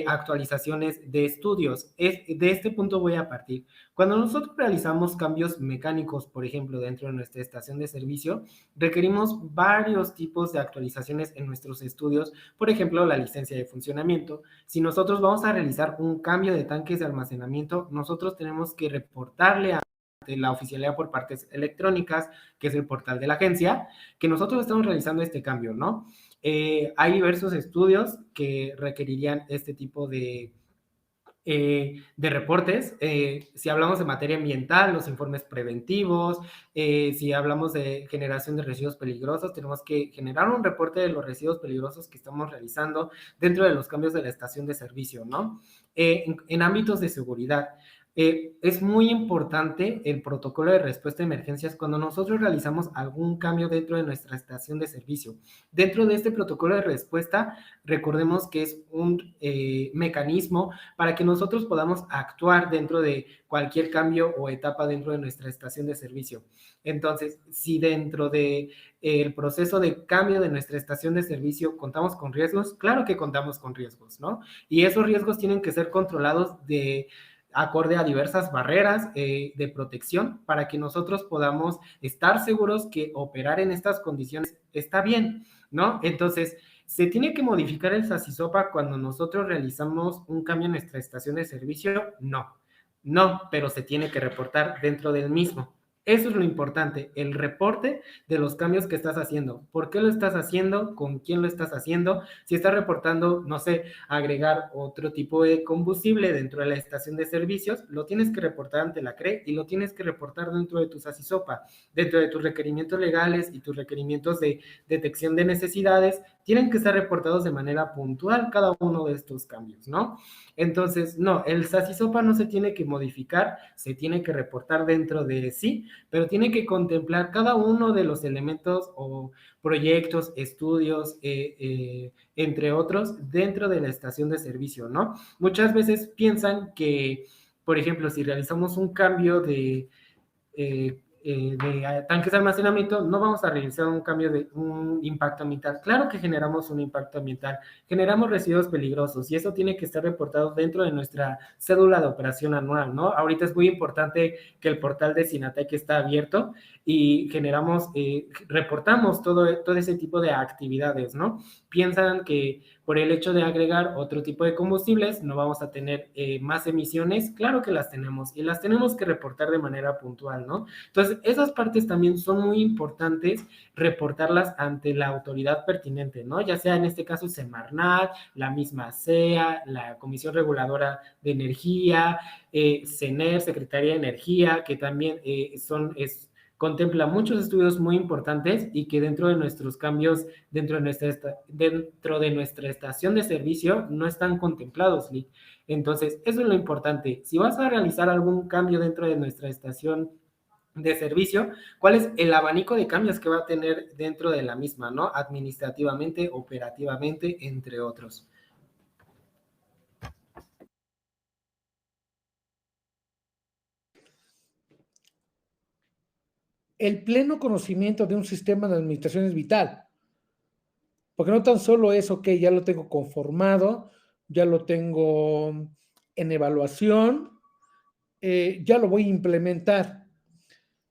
actualizaciones de estudios. De este punto voy a partir. Cuando nosotros realizamos cambios mecánicos, por ejemplo, dentro de nuestra estación de servicio, requerimos varios tipos de actualizaciones en nuestros estudios, por ejemplo, la licencia de funcionamiento. Si nosotros vamos a realizar un cambio de tanques de almacenamiento, nosotros tenemos que reportarle a la oficialidad por partes electrónicas, que es el portal de la agencia, que nosotros estamos realizando este cambio, ¿no? Hay diversos estudios que requerirían este tipo de reportes. Si hablamos de materia ambiental, los informes preventivos, si hablamos de generación de residuos peligrosos, tenemos que generar un reporte de los residuos peligrosos que estamos realizando dentro de los cambios de la estación de servicio, ¿no? En ámbitos de seguridad. Es muy importante el protocolo de respuesta a emergencias cuando nosotros realizamos algún cambio dentro de nuestra estación de servicio. Dentro de este protocolo de respuesta, recordemos que es un mecanismo para que nosotros podamos actuar dentro de cualquier cambio o etapa dentro de nuestra estación de servicio. Entonces, si dentro de el proceso de cambio de nuestra estación de servicio contamos con riesgos, claro que contamos con riesgos, ¿no? Y esos riesgos tienen que ser controlados acorde a diversas barreras de protección para que nosotros podamos estar seguros que operar en estas condiciones está bien, ¿no? Entonces, ¿se tiene que modificar el SASISOPA cuando nosotros realizamos un cambio en nuestra estación de servicio? No, pero se tiene que reportar dentro del mismo. Eso es lo importante, el reporte de los cambios que estás haciendo. ¿Por qué lo estás haciendo? ¿Con quién lo estás haciendo? Si estás reportando, no sé, agregar otro tipo de combustible dentro de la estación de servicios, lo tienes que reportar ante la CRE y lo tienes que reportar dentro de tu SASISOPA, dentro de tus requerimientos legales y tus requerimientos de detección de necesidades, tienen que estar reportados de manera puntual cada uno de estos cambios, ¿no? Entonces, no, el SASISOPA no se tiene que modificar, se tiene que reportar dentro de sí, pero tiene que contemplar cada uno de los elementos o proyectos, estudios, entre otros, dentro de la estación de servicio, ¿no? Muchas veces piensan que, por ejemplo, si realizamos un cambio de tanques de almacenamiento, no vamos a realizar un cambio de un impacto ambiental. Claro que generamos un impacto ambiental, generamos residuos peligrosos y eso tiene que estar reportado dentro de nuestra cédula de operación anual, ¿no? Ahorita es muy importante que el portal de Sinatec está abierto y generamos, reportamos todo ese tipo de actividades, ¿no? Piensan que por el hecho de agregar otro tipo de combustibles no vamos a tener más emisiones. Claro que las tenemos y las tenemos que reportar de manera puntual, ¿no? Entonces, esas partes también son muy importantes reportarlas ante la autoridad pertinente, ¿no? Ya sea en este caso Semarnat, la misma CEA, la Comisión Reguladora de Energía, CENER, Secretaría de Energía, que también contempla muchos estudios muy importantes y que dentro de nuestros cambios, dentro de nuestra estación de servicio, no están contemplados, Lee. Entonces, eso es lo importante. Si vas a realizar algún cambio dentro de nuestra estación de servicio, cuál es el abanico de cambios que va a tener dentro de la misma, ¿no? Administrativamente, operativamente, entre otros. El pleno conocimiento de un sistema de administración es vital, porque no tan solo es, ok, ya lo tengo conformado, ya lo tengo en evaluación, ya lo voy a implementar.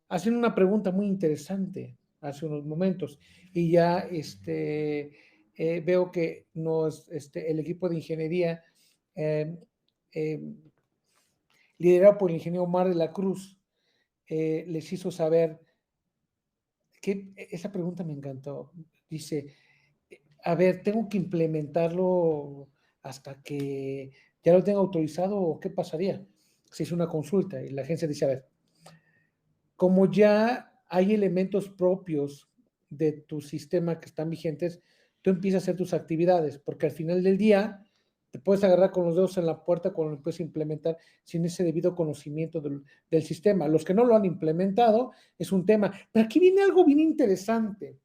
Hacen una pregunta muy interesante hace unos momentos y ya veo que el equipo de ingeniería eh, eh, liderado por el ingeniero Omar de la Cruz les hizo saber que esa pregunta me encantó. Dice, a ver, ¿tengo que implementarlo hasta que ya lo tenga autorizado o qué pasaría? Se hizo una consulta y la agencia dice, a ver, como ya hay elementos propios de tu sistema que están vigentes, tú empiezas a hacer tus actividades, porque al final del día te puedes agarrar con los dedos en la puerta cuando lo puedes implementar sin ese debido conocimiento del sistema. Los que no lo han implementado es un tema. Pero aquí viene algo bien interesante,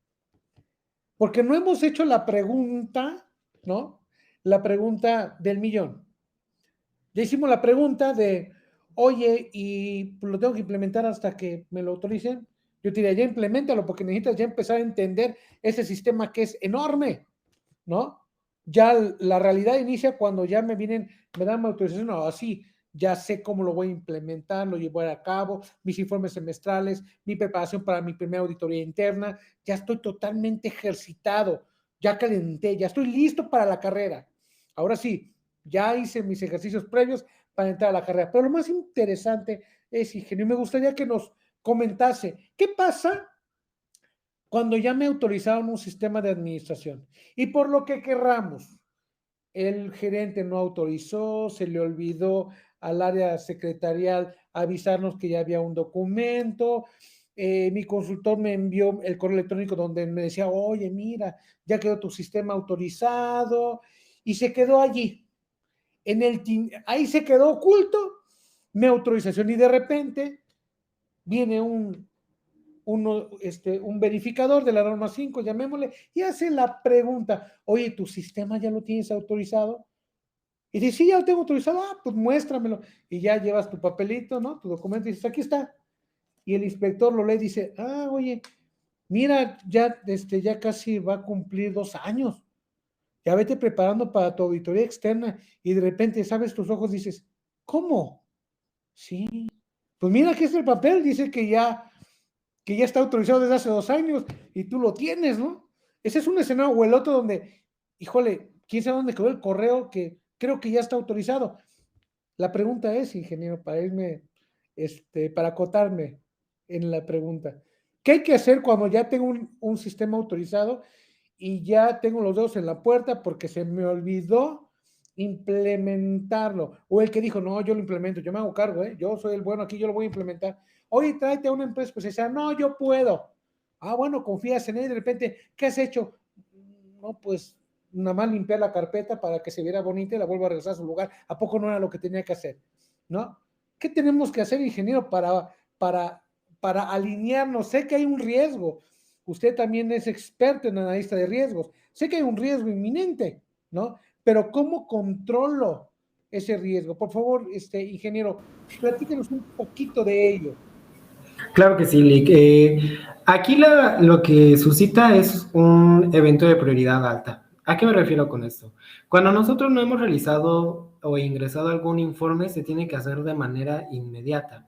porque no hemos hecho la pregunta, ¿no? La pregunta del millón. Ya hicimos la pregunta de, oye, y lo tengo que implementar hasta que me lo autoricen. Yo te diría, ya implementalo porque necesitas ya empezar a entender ese sistema que es enorme, ¿no? Ya la realidad inicia cuando ya me dan mi autorización, no, así, ya sé cómo lo voy a implementar, lo llevo a cabo, mis informes semestrales, mi preparación para mi primera auditoría interna, ya estoy totalmente ejercitado, ya calenté, ya estoy listo para la carrera. Ahora sí, ya hice mis ejercicios previos para entrar a la carrera. Pero lo más interesante es, ingeniero, me gustaría que nos comentase, ¿qué pasa cuando ya me autorizaron un sistema de administración? Y por lo que querramos, el gerente no autorizó, se le olvidó al área secretarial avisarnos que ya había un documento, mi consultor me envió el correo electrónico donde me decía, oye, mira, ya quedó tu sistema autorizado, y se quedó allí ahí se quedó oculto mi autorización y de repente viene un verificador de la norma 5, llamémosle, y hace la pregunta, oye, ¿tu sistema ya lo tienes autorizado? Y dice, sí, ya lo tengo autorizado, pues muéstramelo. Y ya llevas tu papelito, ¿no? Tu documento y dices, aquí está. Y el inspector lo lee y dice, oye, mira, ya casi va a cumplir 2 años. Ya vete preparando para tu auditoría externa y de repente sabes tus ojos, dices, ¿cómo? Sí, pues mira, aquí está el papel, dice que ya está autorizado desde hace 2 años y tú lo tienes, ¿no? Ese es un escenario o el otro donde, híjole, quién sabe dónde quedó el correo que creo que ya está autorizado. La pregunta es, ingeniero, para acotarme en la pregunta, ¿qué hay que hacer cuando ya tengo un sistema autorizado y ya tengo los dedos en la puerta porque se me olvidó implementarlo? O el que dijo, no, yo lo implemento, yo me hago cargo, yo soy el bueno aquí, yo lo voy a implementar. Oye, tráete a una empresa, pues dice, no, yo puedo. Bueno, confías en él y de repente, ¿qué has hecho? No, pues nada más limpiar la carpeta para que se viera bonita y la vuelvo a regresar a su lugar. ¿A poco no era lo que tenía que hacer? ¿No? ¿Qué tenemos que hacer, ingeniero, para, para alinearnos? Sé que hay un riesgo. Usted también es experto en analista de riesgos. Sé que hay un riesgo inminente, ¿no? Pero ¿cómo controlo ese riesgo? Por favor, ingeniero, platíquenos un poquito de ello. Claro que sí, Lick. Aquí lo que suscita es un evento de prioridad alta. ¿A qué me refiero con esto? Cuando nosotros no hemos realizado o ingresado algún informe, se tiene que hacer de manera inmediata.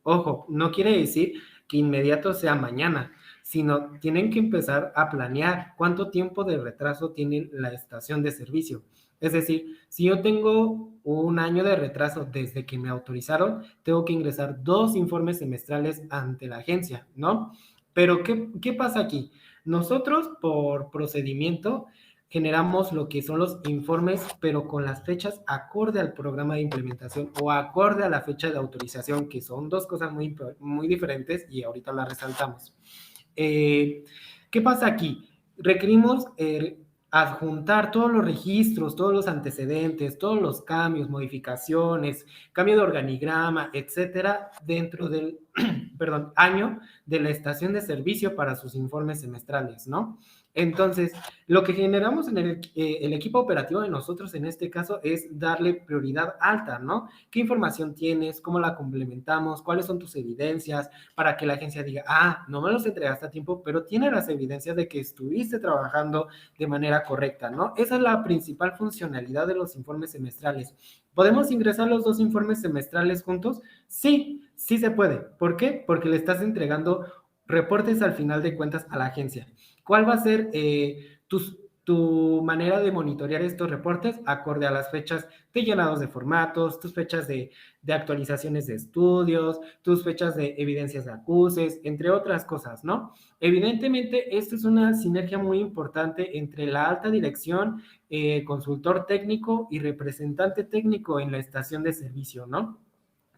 Ojo, no quiere decir que inmediato sea mañana, sino tienen que empezar a planear cuánto tiempo de retraso tiene la estación de servicio. Es decir, si yo tengo un año de retraso desde que me autorizaron, tengo que ingresar 2 informes semestrales ante la agencia, ¿no? Pero ¿qué pasa aquí? Nosotros, por procedimiento, generamos lo que son los informes, pero con las fechas acorde al programa de implementación o acorde a la fecha de autorización, que son dos cosas muy diferentes y ahorita las resaltamos. ¿Qué pasa aquí? Requerimos adjuntar todos los registros, todos los antecedentes, todos los cambios, modificaciones, cambio de organigrama, etcétera, dentro del perdón, año de la estación de servicio para sus informes semestrales, ¿no? Entonces, lo que generamos en el equipo operativo de nosotros en este caso es darle prioridad alta, ¿no? ¿Qué información tienes? ¿Cómo la complementamos? ¿Cuáles son tus evidencias? Para que la agencia diga, no me los entregaste a tiempo, pero tiene las evidencias de que estuviste trabajando de manera correcta, ¿no? Esa es la principal funcionalidad de los informes semestrales. ¿Podemos ingresar los 2 informes semestrales juntos? Sí, sí se puede. ¿Por qué? Porque le estás entregando reportes al final de cuentas a la agencia. ¿Cuál va a ser tu manera de monitorear estos reportes acorde a las fechas de llenados de formatos, tus fechas de actualizaciones de estudios, tus fechas de evidencias de acuses, entre otras cosas, ¿no? Evidentemente, esto es una sinergia muy importante entre la alta dirección, consultor técnico y representante técnico en la estación de servicio, ¿no?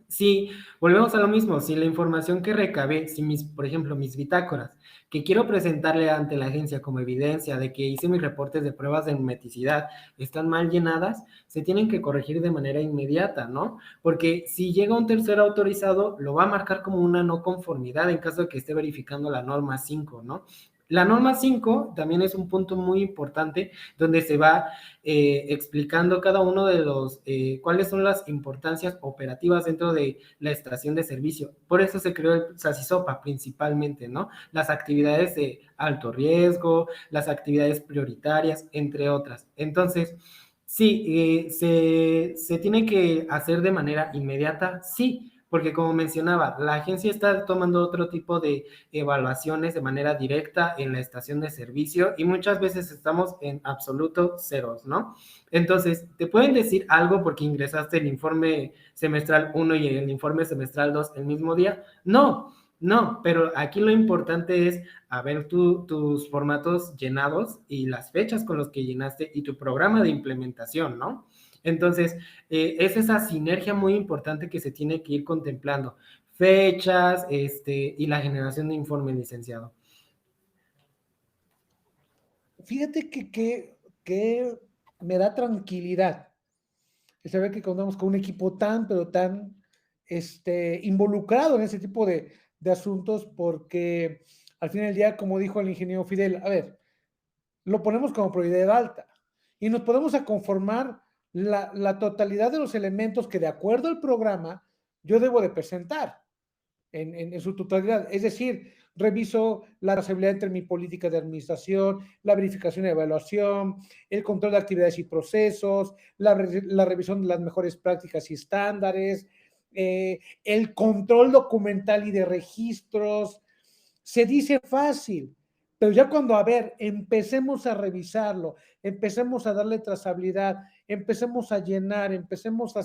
Si volvemos a lo mismo, si la información que recabé, si por ejemplo, mis bitácoras, que quiero presentarle ante la agencia como evidencia de que hice mis reportes de pruebas de meticidad, están mal llenadas, se tienen que corregir de manera inmediata, ¿no? Porque si llega un tercero autorizado, lo va a marcar como una no conformidad en caso de que esté verificando la norma 5, ¿no? La norma 5 también es un punto muy importante donde se va explicando cada uno de cuáles son las importancias operativas dentro de la estación de servicio. Por eso se creó el SASISOPA principalmente, ¿no? Las actividades de alto riesgo, las actividades prioritarias, entre otras. Entonces, sí, se tiene que hacer de manera inmediata, sí, porque como mencionaba, la agencia está tomando otro tipo de evaluaciones de manera directa en la estación de servicio y muchas veces estamos en absoluto ceros, ¿no? Entonces, te pueden decir algo porque ingresaste el informe semestral 1 y el informe semestral 2 el mismo día. No, no, pero aquí lo importante es ver tus formatos llenados y las fechas con los que llenaste y tu programa de implementación, ¿no? Entonces, es esa sinergia muy importante que se tiene que ir contemplando. Fechas, y la generación de informe, licenciado. Fíjate que me da tranquilidad el saber que contamos con un equipo pero tan involucrado en ese tipo de asuntos, porque al fin del día, como dijo el ingeniero Fidel, a ver, lo ponemos como prioridad alta y nos podemos a conformar la totalidad de los elementos que de acuerdo al programa yo debo de presentar en su totalidad. Es decir, reviso la trazabilidad entre mi política de administración, la verificación y evaluación, el control de actividades y procesos, la revisión de las mejores prácticas y estándares, el control documental y de registros. Se dice fácil, pero ya cuando, a ver, empecemos a revisarlo, empecemos a darle trazabilidad, empecemos a llenar, empecemos a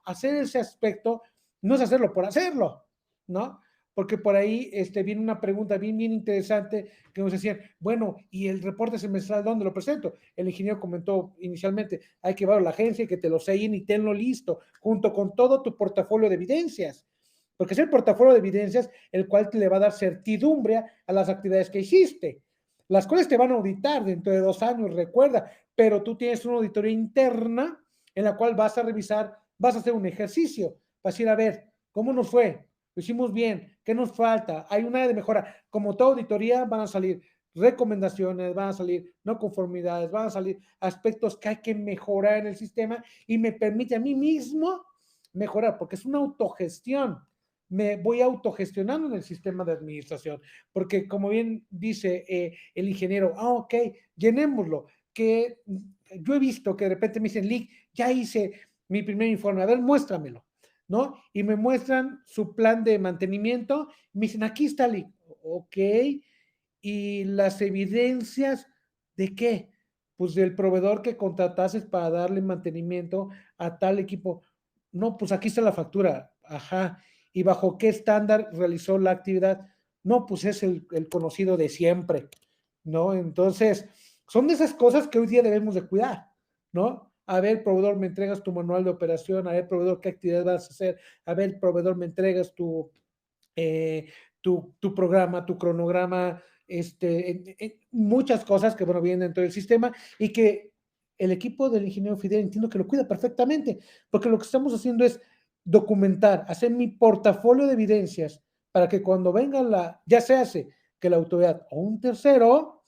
hacer ese aspecto, no es hacerlo por hacerlo, ¿no? Porque por ahí viene una pregunta bien interesante que nos decían, bueno, ¿y el reporte semestral dónde lo presento? El ingeniero comentó inicialmente, hay que llevarlo a la agencia y que te lo sellen y tenlo listo, junto con todo tu portafolio de evidencias, porque es el portafolio de evidencias el cual te le va a dar certidumbre a las actividades que hiciste, las cuales te van a auditar dentro de 2 años, recuerda, pero tú tienes una auditoría interna en la cual vas a revisar, vas a hacer un ejercicio, vas a ir a ver cómo nos fue, lo hicimos bien, qué nos falta, hay una área de mejora. Como toda auditoría van a salir recomendaciones, van a salir no conformidades, van a salir aspectos que hay que mejorar en el sistema y me permite a mí mismo mejorar, porque es una autogestión. me voy autogestionando en el sistema de administración, porque como bien dice el ingeniero, ok, llenémoslo, que yo he visto que de repente me dicen, Lick, ya hice mi primer informe, a ver, muéstramelo, ¿no? Y me muestran su plan de mantenimiento, me dicen, aquí está, Lick, ok, y las evidencias de qué, pues del proveedor que contratases para darle mantenimiento a tal equipo. No, pues aquí está la factura, ajá, y bajo qué estándar realizó la actividad. No, pues es el conocido de siempre, ¿no? Entonces, son de esas cosas que hoy día debemos de cuidar, ¿no? A ver, proveedor, me entregas tu manual de operación, a ver, proveedor, qué actividad vas a hacer, a ver, proveedor, me entregas eh, tu programa, tu cronograma, muchas cosas que, bueno, vienen dentro del sistema y que el equipo del ingeniero Fidel entiendo que lo cuida perfectamente, porque lo que estamos haciendo es documentar, hacer mi portafolio de evidencias para que cuando venga ya se hace que la autoridad o un tercero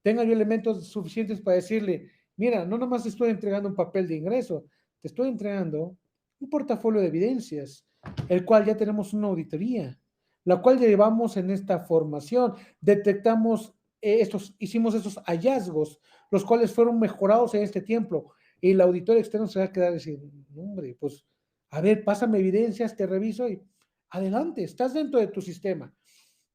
tenga yo elementos suficientes para decirle, mira, no nomás te estoy entregando un papel de ingreso, te estoy entregando un portafolio de evidencias, el cual ya tenemos una auditoría, la cual llevamos en esta formación, detectamos hicimos estos hallazgos, los cuales fueron mejorados en este tiempo, y el auditor externo se va a quedar diciendo, hombre, pues, a ver, pásame evidencias, te reviso y adelante, estás dentro de tu sistema,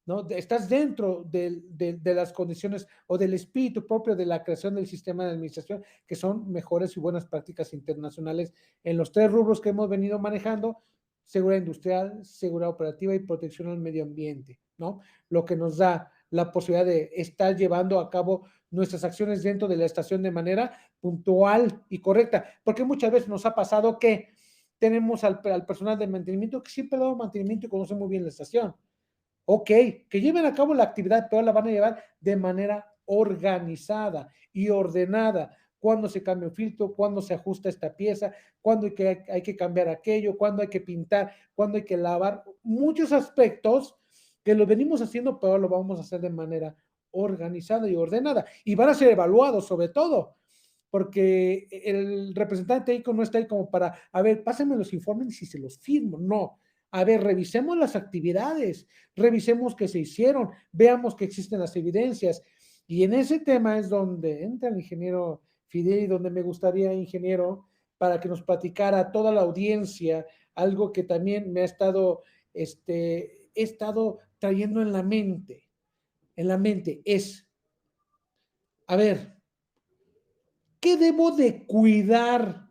¿no? Estás dentro de las condiciones o del espíritu propio de la creación del sistema de administración, que son mejores y buenas prácticas internacionales en los 3 rubros que hemos venido manejando: seguridad industrial, seguridad operativa y protección al medio ambiente, ¿no? Lo que nos da la posibilidad de estar llevando a cabo nuestras acciones dentro de la estación de manera puntual y correcta, porque muchas veces nos ha pasado que tenemos al personal de mantenimiento que siempre ha dado mantenimiento y conoce muy bien la estación. Ok, que lleven a cabo la actividad, pero la van a llevar de manera organizada y ordenada. Cuándo se cambia un filtro, cuándo se ajusta esta pieza, cuándo hay que cambiar aquello, cuándo hay que pintar, cuándo hay que lavar. Muchos aspectos que lo venimos haciendo, pero lo vamos a hacer de manera organizada y ordenada. Y van a ser evaluados sobre todo, porque el representante técnico no está ahí como para, a ver, pásenme los informes y si se los firmo. No, a ver, revisemos las actividades, revisemos qué se hicieron, veamos que existen las evidencias. Y en ese tema es donde entra el ingeniero Fidel y donde me gustaría, ingeniero, para que nos platicara toda la audiencia, algo que también me ha estado, he estado trayendo en la mente es, a ver, ¿qué debo de cuidar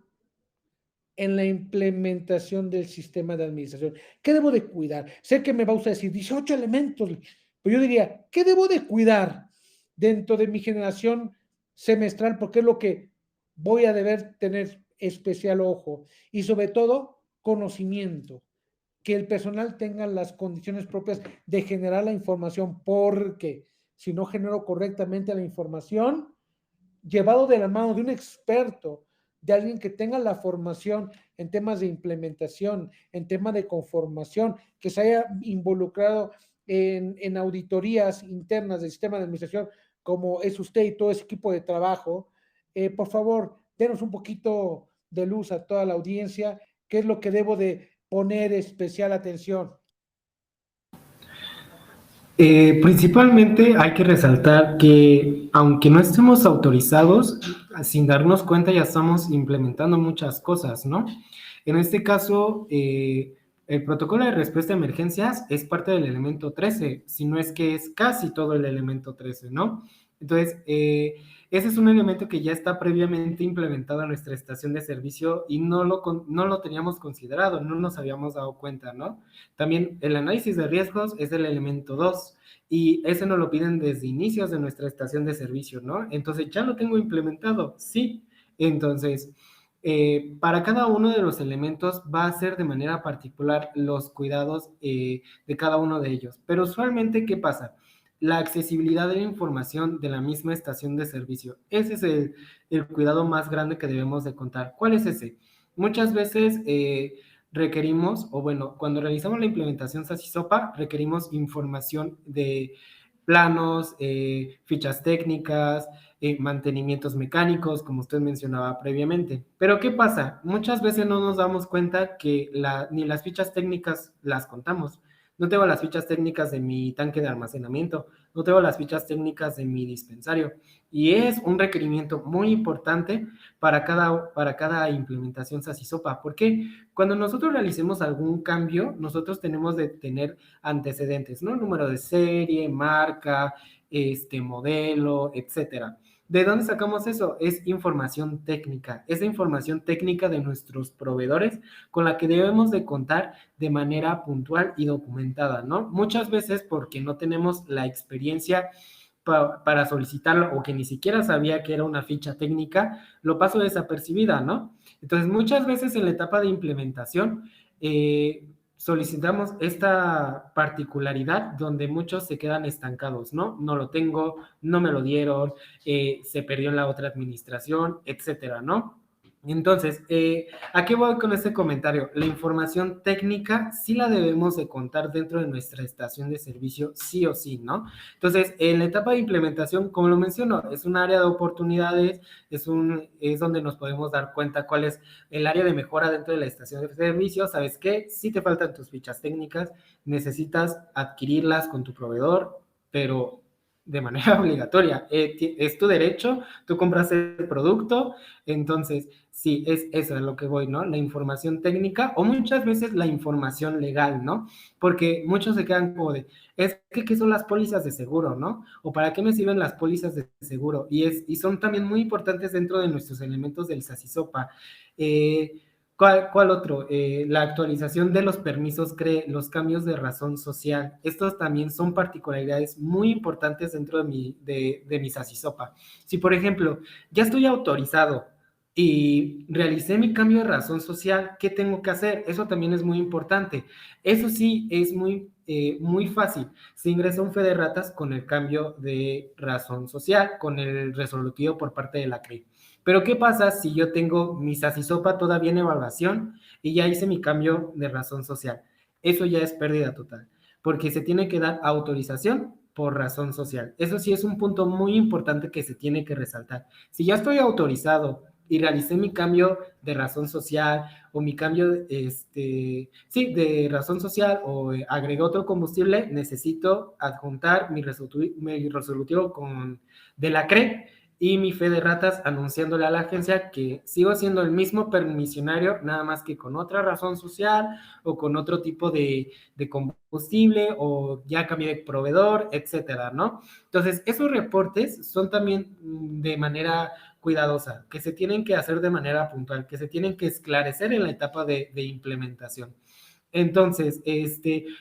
en la implementación del sistema de administración? ¿Qué debo de cuidar? Sé que me va usted a decir 18 elementos, pero yo diría, ¿qué debo de cuidar dentro de mi generación semestral? Porque es lo que voy a deber tener especial ojo y sobre todo conocimiento, que el personal tenga las condiciones propias de generar la información, porque si no genero correctamente la información, llevado de la mano de un experto, de alguien que tenga la formación en temas de implementación, en temas de conformación, que se haya involucrado en auditorías internas del sistema de administración, como es usted y todo ese equipo de trabajo. Por favor, denos un poquito de luz a toda la audiencia, qué es lo que debo de poner especial atención. Principalmente hay que resaltar que aunque no estemos autorizados, sin darnos cuenta ya estamos implementando muchas cosas, ¿no? En este caso, el protocolo de respuesta a emergencias es parte del elemento 13, si no es que es casi todo el elemento 13, ¿no? Entonces, ese es un elemento que ya está previamente implementado en nuestra estación de servicio y no lo teníamos considerado, no nos habíamos dado cuenta, ¿no? También el análisis de riesgos es el elemento 2 y ese nos lo piden desde inicios de nuestra estación de servicio, ¿no? Entonces, ¿ya lo tengo implementado? Sí. Entonces, para cada uno de los elementos va a ser de manera particular los cuidados de cada uno de ellos. Pero usualmente, ¿qué pasa? La accesibilidad de la información de la misma estación de servicio. Ese es el cuidado más grande que debemos de contar. ¿Cuál es ese? Muchas veces requerimos, o bueno, cuando realizamos la implementación SASI SOPA, requerimos información de planos, fichas técnicas, mantenimientos mecánicos, como usted mencionaba previamente. Pero ¿qué pasa? Muchas veces no nos damos cuenta que ni las fichas técnicas las contamos. No tengo las fichas técnicas de mi tanque de almacenamiento, no tengo las fichas técnicas de mi dispensario. Y es un requerimiento muy importante para cada implementación SASISOPA. ¿Por qué? Cuando nosotros realicemos algún cambio, nosotros tenemos de tener antecedentes, ¿no? Número de serie, marca, modelo, etcétera. ¿De dónde sacamos eso? Es información técnica, es la información técnica de nuestros proveedores con la que debemos de contar de manera puntual y documentada, ¿no? Muchas veces porque no tenemos la experiencia para solicitarlo o que ni siquiera sabía que era una ficha técnica, lo paso desapercibida, ¿no? Entonces, muchas veces en la etapa de implementación, solicitamos esta particularidad donde muchos se quedan estancados, ¿no? No lo tengo, no me lo dieron, se perdió en la otra administración, etcétera, ¿no? Entonces, ¿a qué voy con este comentario? La información técnica sí la debemos de contar dentro de nuestra estación de servicio, sí o sí, ¿no? Entonces, en la etapa de implementación, como lo menciono, es un área de oportunidades, es donde nos podemos dar cuenta cuál es el área de mejora dentro de la estación de servicio. ¿Sabes qué? Si te faltan tus fichas técnicas, necesitas adquirirlas con tu proveedor, pero de manera obligatoria. Es tu derecho, tú compras el producto, entonces sí, eso es lo que voy, ¿no? La información técnica o muchas veces la información legal, ¿no? Porque muchos se quedan como de, es que ¿qué son las pólizas de seguro, no? ¿O para qué me sirven las pólizas de seguro? Y son también muy importantes dentro de nuestros elementos del SASISOPA. ¿Cuál otro? La actualización de los permisos, los cambios de razón social. Estos también son particularidades muy importantes dentro de mi SASISOPA. Si, por ejemplo, ya estoy autorizado y realicé mi cambio de razón social, ¿qué tengo que hacer? Eso también es muy importante. Eso sí es muy fácil. Se ingresa un fe de ratas con el cambio de razón social, con el resolutivo por parte de la CRE. Pero ¿qué pasa si yo tengo mi SASISOPA todavía en evaluación y ya hice mi cambio de razón social? Eso ya es pérdida total, porque se tiene que dar autorización por razón social. Eso sí es un punto muy importante que se tiene que resaltar. Si ya estoy autorizado y realicé mi cambio de razón social o mi cambio, de razón social o agregué otro combustible, necesito adjuntar mi resolutivo de la CRE y mi fe de ratas anunciándole a la agencia que sigo siendo el mismo permisionario, nada más que con otra razón social o con otro tipo de combustible o ya cambié de proveedor, etcétera, ¿no? Entonces, esos reportes son también de manera cuidadosa, que se tienen que hacer de manera puntual, que se tienen que esclarecer en la etapa de implementación. Entonces,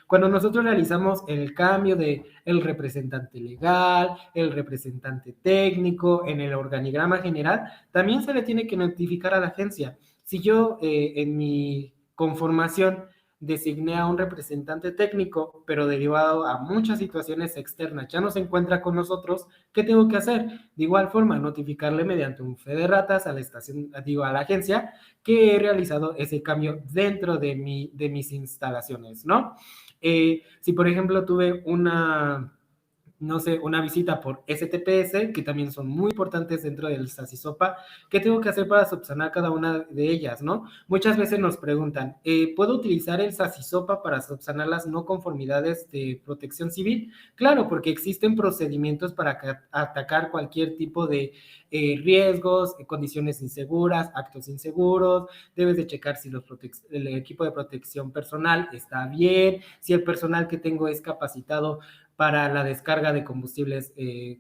cuando nosotros realizamos el cambio de el representante legal, el representante técnico, en el organigrama general, también se le tiene que notificar a la agencia. Si yo en mi conformación designé a un representante técnico, pero derivado a muchas situaciones externas, ya no se encuentra con nosotros, ¿qué tengo que hacer? De igual forma, notificarle mediante un fe de ratas a la estación, a la agencia, que he realizado ese cambio dentro de mis instalaciones, ¿no? Si, por ejemplo, tuve no sé, una visita por STPS, que también son muy importantes dentro del SASISOPA, ¿qué tengo que hacer para subsanar cada una de ellas, no? Muchas veces nos preguntan, ¿puedo utilizar el SASISOPA para subsanar las no conformidades de protección civil? Claro, porque existen procedimientos para atacar cualquier tipo de riesgos, condiciones inseguras, actos inseguros, debes de checar si el equipo de protección personal está bien, si el personal que tengo es capacitado para la descarga de combustibles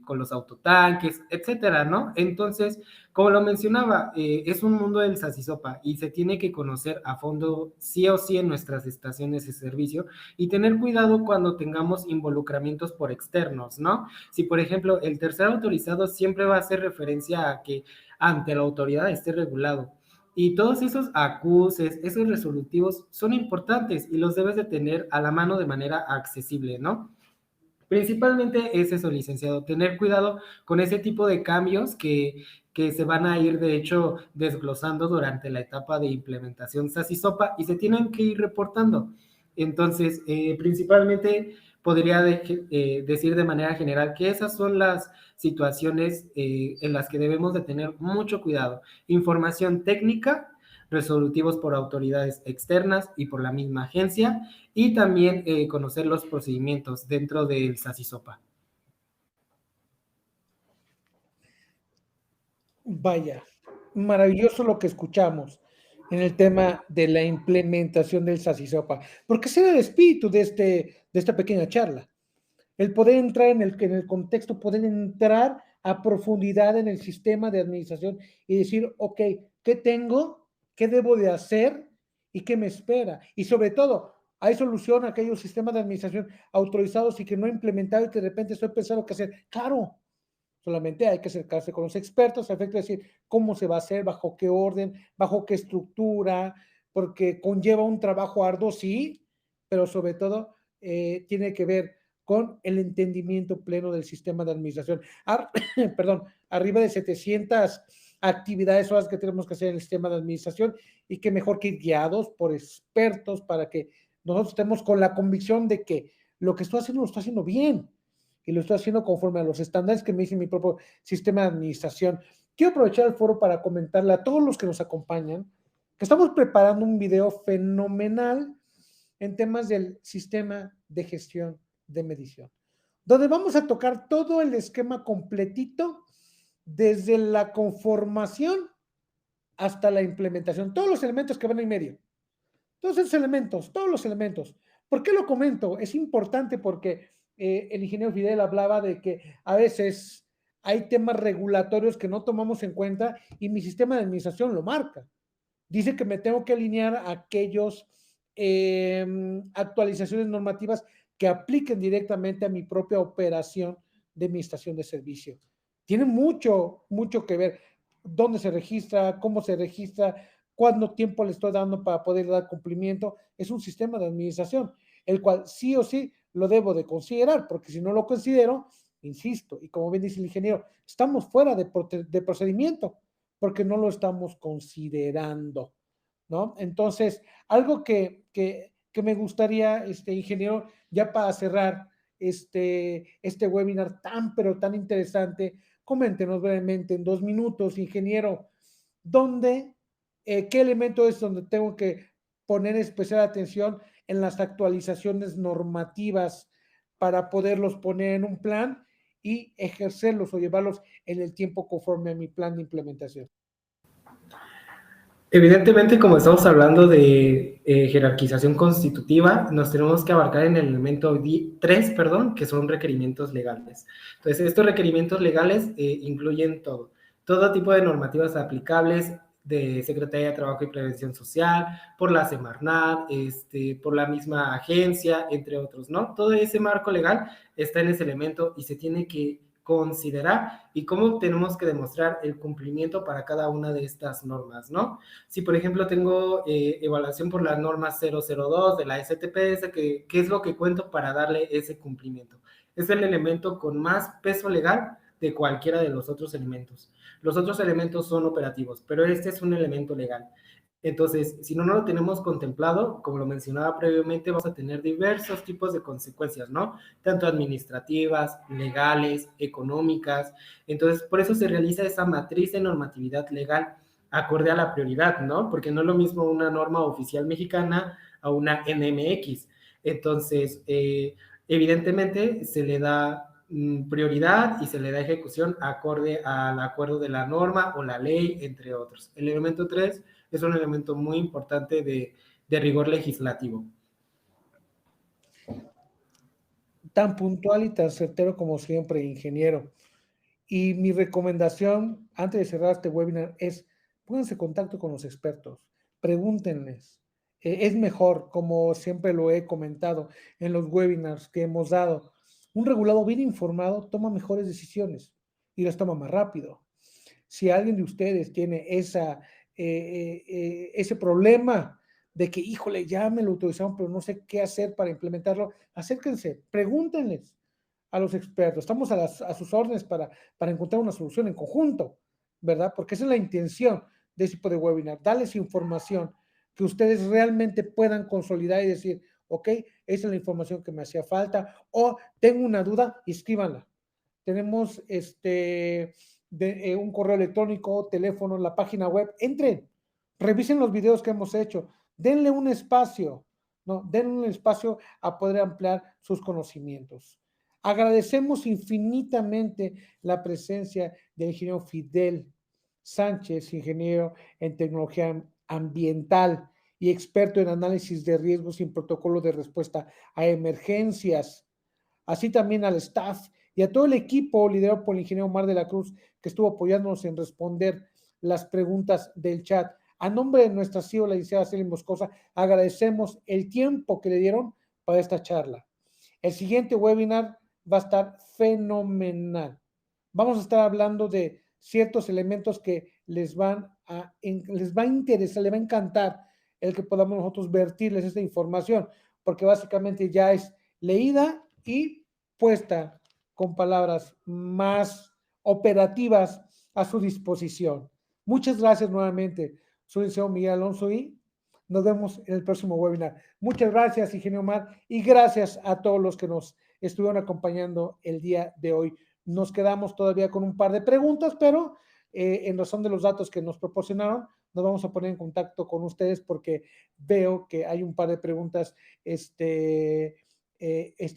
con los autotanques, etcétera, ¿no? Entonces, como lo mencionaba, es un mundo del SASISOPA y se tiene que conocer a fondo sí o sí en nuestras estaciones de servicio y tener cuidado cuando tengamos involucramientos por externos, ¿no? Si, por ejemplo, el tercer autorizado siempre va a hacer referencia a que ante la autoridad esté regulado. Y todos esos acuses, esos resolutivos son importantes y los debes de tener a la mano de manera accesible, ¿no? Principalmente es eso, licenciado, tener cuidado con ese tipo de cambios que se van a ir, de hecho, desglosando durante la etapa de implementación SASISOPA y se tienen que ir reportando. Entonces, principalmente, podría decir de manera general que esas son las situaciones en las que debemos de tener mucho cuidado. Información técnica, resolutivos por autoridades externas y por la misma agencia, y también conocer los procedimientos dentro del SACISOPA. Vaya, maravilloso lo que escuchamos en el tema de la implementación del SACISOPA, porque ese era el espíritu de esta pequeña charla. El poder entrar en el contexto, poder entrar a profundidad en el sistema de administración y decir, ok, ¿qué tengo? ¿Qué debo de hacer? ¿Y qué me espera? Y sobre todo, ¿hay solución a aquellos sistemas de administración autorizados y que no he implementado y que de repente estoy pensando qué hacer? Claro, solamente hay que acercarse con los expertos a efecto de decir cómo se va a hacer, bajo qué orden, bajo qué estructura, porque conlleva un trabajo arduo, sí, pero sobre todo tiene que ver con el entendimiento pleno del sistema de administración. Perdón, arriba de 700 actividades horas que tenemos que hacer en el sistema de administración y que mejor que ir guiados por expertos para que nosotros estemos con la convicción de que lo que estoy haciendo lo estoy haciendo bien y lo estoy haciendo conforme a los estándares que me dice mi propio sistema de administración. Quiero aprovechar el foro para comentarle a todos los que nos acompañan que estamos preparando un video fenomenal en temas del sistema de gestión de medición, donde vamos a tocar todo el esquema completito desde la conformación hasta la implementación, todos los elementos que van en medio, todos los elementos. ¿Por qué lo comento? Es importante porque el ingeniero Fidel hablaba de que a veces hay temas regulatorios que no tomamos en cuenta y mi sistema de administración lo marca. Dice que me tengo que alinear a aquellos actualizaciones normativas que apliquen directamente a mi propia operación de mi estación de servicio. Tiene mucho, mucho que ver dónde se registra, cómo se registra, cuánto tiempo le estoy dando para poder dar cumplimiento. Es un sistema de administración, el cual sí o sí lo debo de considerar, porque si no lo considero, insisto, y como bien dice el ingeniero, estamos fuera de procedimiento, porque no lo estamos considerando, ¿no? Entonces, algo que me gustaría, ingeniero, ya para cerrar este webinar tan, pero tan interesante, coméntenos brevemente en 2 minutos, ingeniero, ¿dónde, qué elemento es donde tengo que poner especial atención en las actualizaciones normativas para poderlos poner en un plan y ejercerlos o llevarlos en el tiempo conforme a mi plan de implementación? Evidentemente, como estamos hablando de jerarquización constitutiva, nos tenemos que abarcar en el elemento 3, perdón, que son requerimientos legales. Entonces, estos requerimientos legales incluyen todo tipo de normativas aplicables de Secretaría de Trabajo y Prevención Social, por la Semarnat, por la misma agencia, entre otros, ¿no? Todo ese marco legal está en ese elemento y se tiene que considerar y cómo tenemos que demostrar el cumplimiento para cada una de estas normas, ¿no? Si, por ejemplo, tengo evaluación por la norma 002 de la STPS, ¿qué es lo que cuento para darle ese cumplimiento? Es el elemento con más peso legal de cualquiera de los otros elementos. Los otros elementos son operativos, pero este es un elemento legal. Entonces, si no lo tenemos contemplado, como lo mencionaba previamente, vamos a tener diversos tipos de consecuencias, ¿no? Tanto administrativas, legales, económicas. Entonces, por eso se realiza esa matriz de normatividad legal acorde a la prioridad, ¿no? Porque no es lo mismo una norma oficial mexicana a una NMX. Entonces, evidentemente se le da prioridad y se le da ejecución acorde al acuerdo de la norma o la ley, entre otros. El elemento 3 es un elemento muy importante de rigor legislativo. Tan puntual y tan certero como siempre, ingeniero. Y mi recomendación, antes de cerrar este webinar, es pónganse en contacto con los expertos, pregúntenles. Es mejor, como siempre lo he comentado en los webinars que hemos dado, un regulado bien informado toma mejores decisiones y las toma más rápido. Si alguien de ustedes tiene ese problema de que, híjole, ya me lo autorizaron, pero no sé qué hacer para implementarlo, acérquense, pregúntenles a los expertos. Estamos a sus órdenes para encontrar una solución en conjunto, ¿verdad? Porque esa es la intención de ese tipo de webinar, darles información que ustedes realmente puedan consolidar y decir, ¿ok? Esa es la información que me hacía falta. O tengo una duda, escríbanla. Tenemos un correo electrónico, teléfono, la página web. Entren, revisen los videos que hemos hecho, denle un espacio, ¿no? Denle un espacio a poder ampliar sus conocimientos. Agradecemos infinitamente la presencia del ingeniero Fidel Sánchez, ingeniero en tecnología ambiental y experto en análisis de riesgos y protocolo de respuesta a emergencias, así también al staff y a todo el equipo liderado por el ingeniero Omar de la Cruz, que estuvo apoyándonos en responder las preguntas del chat. A nombre de nuestra CEO, la licenciada Celia Moscosa, agradecemos el tiempo que le dieron para esta charla. El siguiente webinar va a estar fenomenal. Vamos a estar hablando de ciertos elementos que les va a interesar, les va a encantar el que podamos nosotros vertirles esta información, porque básicamente ya es leída y puesta con palabras más operativas a su disposición. Muchas gracias nuevamente. Soy el señor Miguel Alonso y nos vemos en el próximo webinar. Muchas gracias, ingeniero Omar, y gracias a todos los que nos estuvieron acompañando el día de hoy. Nos quedamos todavía con un par de preguntas, pero en razón de los datos que nos proporcionaron, nos vamos a poner en contacto con ustedes porque veo que hay un par de preguntas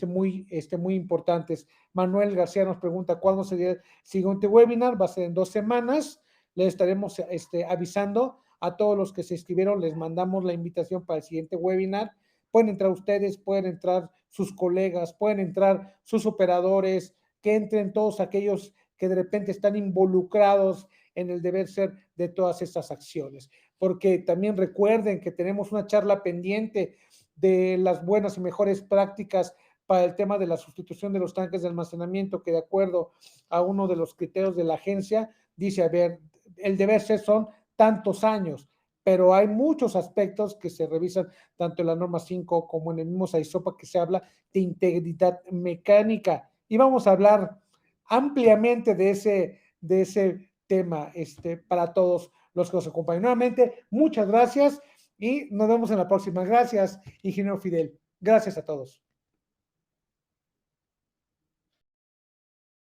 muy importantes. Manuel García nos pregunta cuándo sería el siguiente webinar. Va a ser en 2 semanas. Les estaremos avisando a todos los que se inscribieron. Les mandamos la invitación para el siguiente webinar. Pueden entrar ustedes, pueden entrar sus colegas, pueden entrar sus operadores, que entren todos aquellos que de repente están involucrados en el deber ser de todas estas acciones. Porque también recuerden que tenemos una charla pendiente de las buenas y mejores prácticas para el tema de la sustitución de los tanques de almacenamiento, que de acuerdo a uno de los criterios de la agencia, dice, a ver, el deber ser son tantos años, pero hay muchos aspectos que se revisan tanto en la norma 5 como en el mismo SAISOPA, que se habla de integridad mecánica. Y vamos a hablar ampliamente de ese tema para todos los que nos acompañan. Nuevamente, muchas gracias y nos vemos en la próxima. Gracias, ingeniero Fidel. Gracias a todos.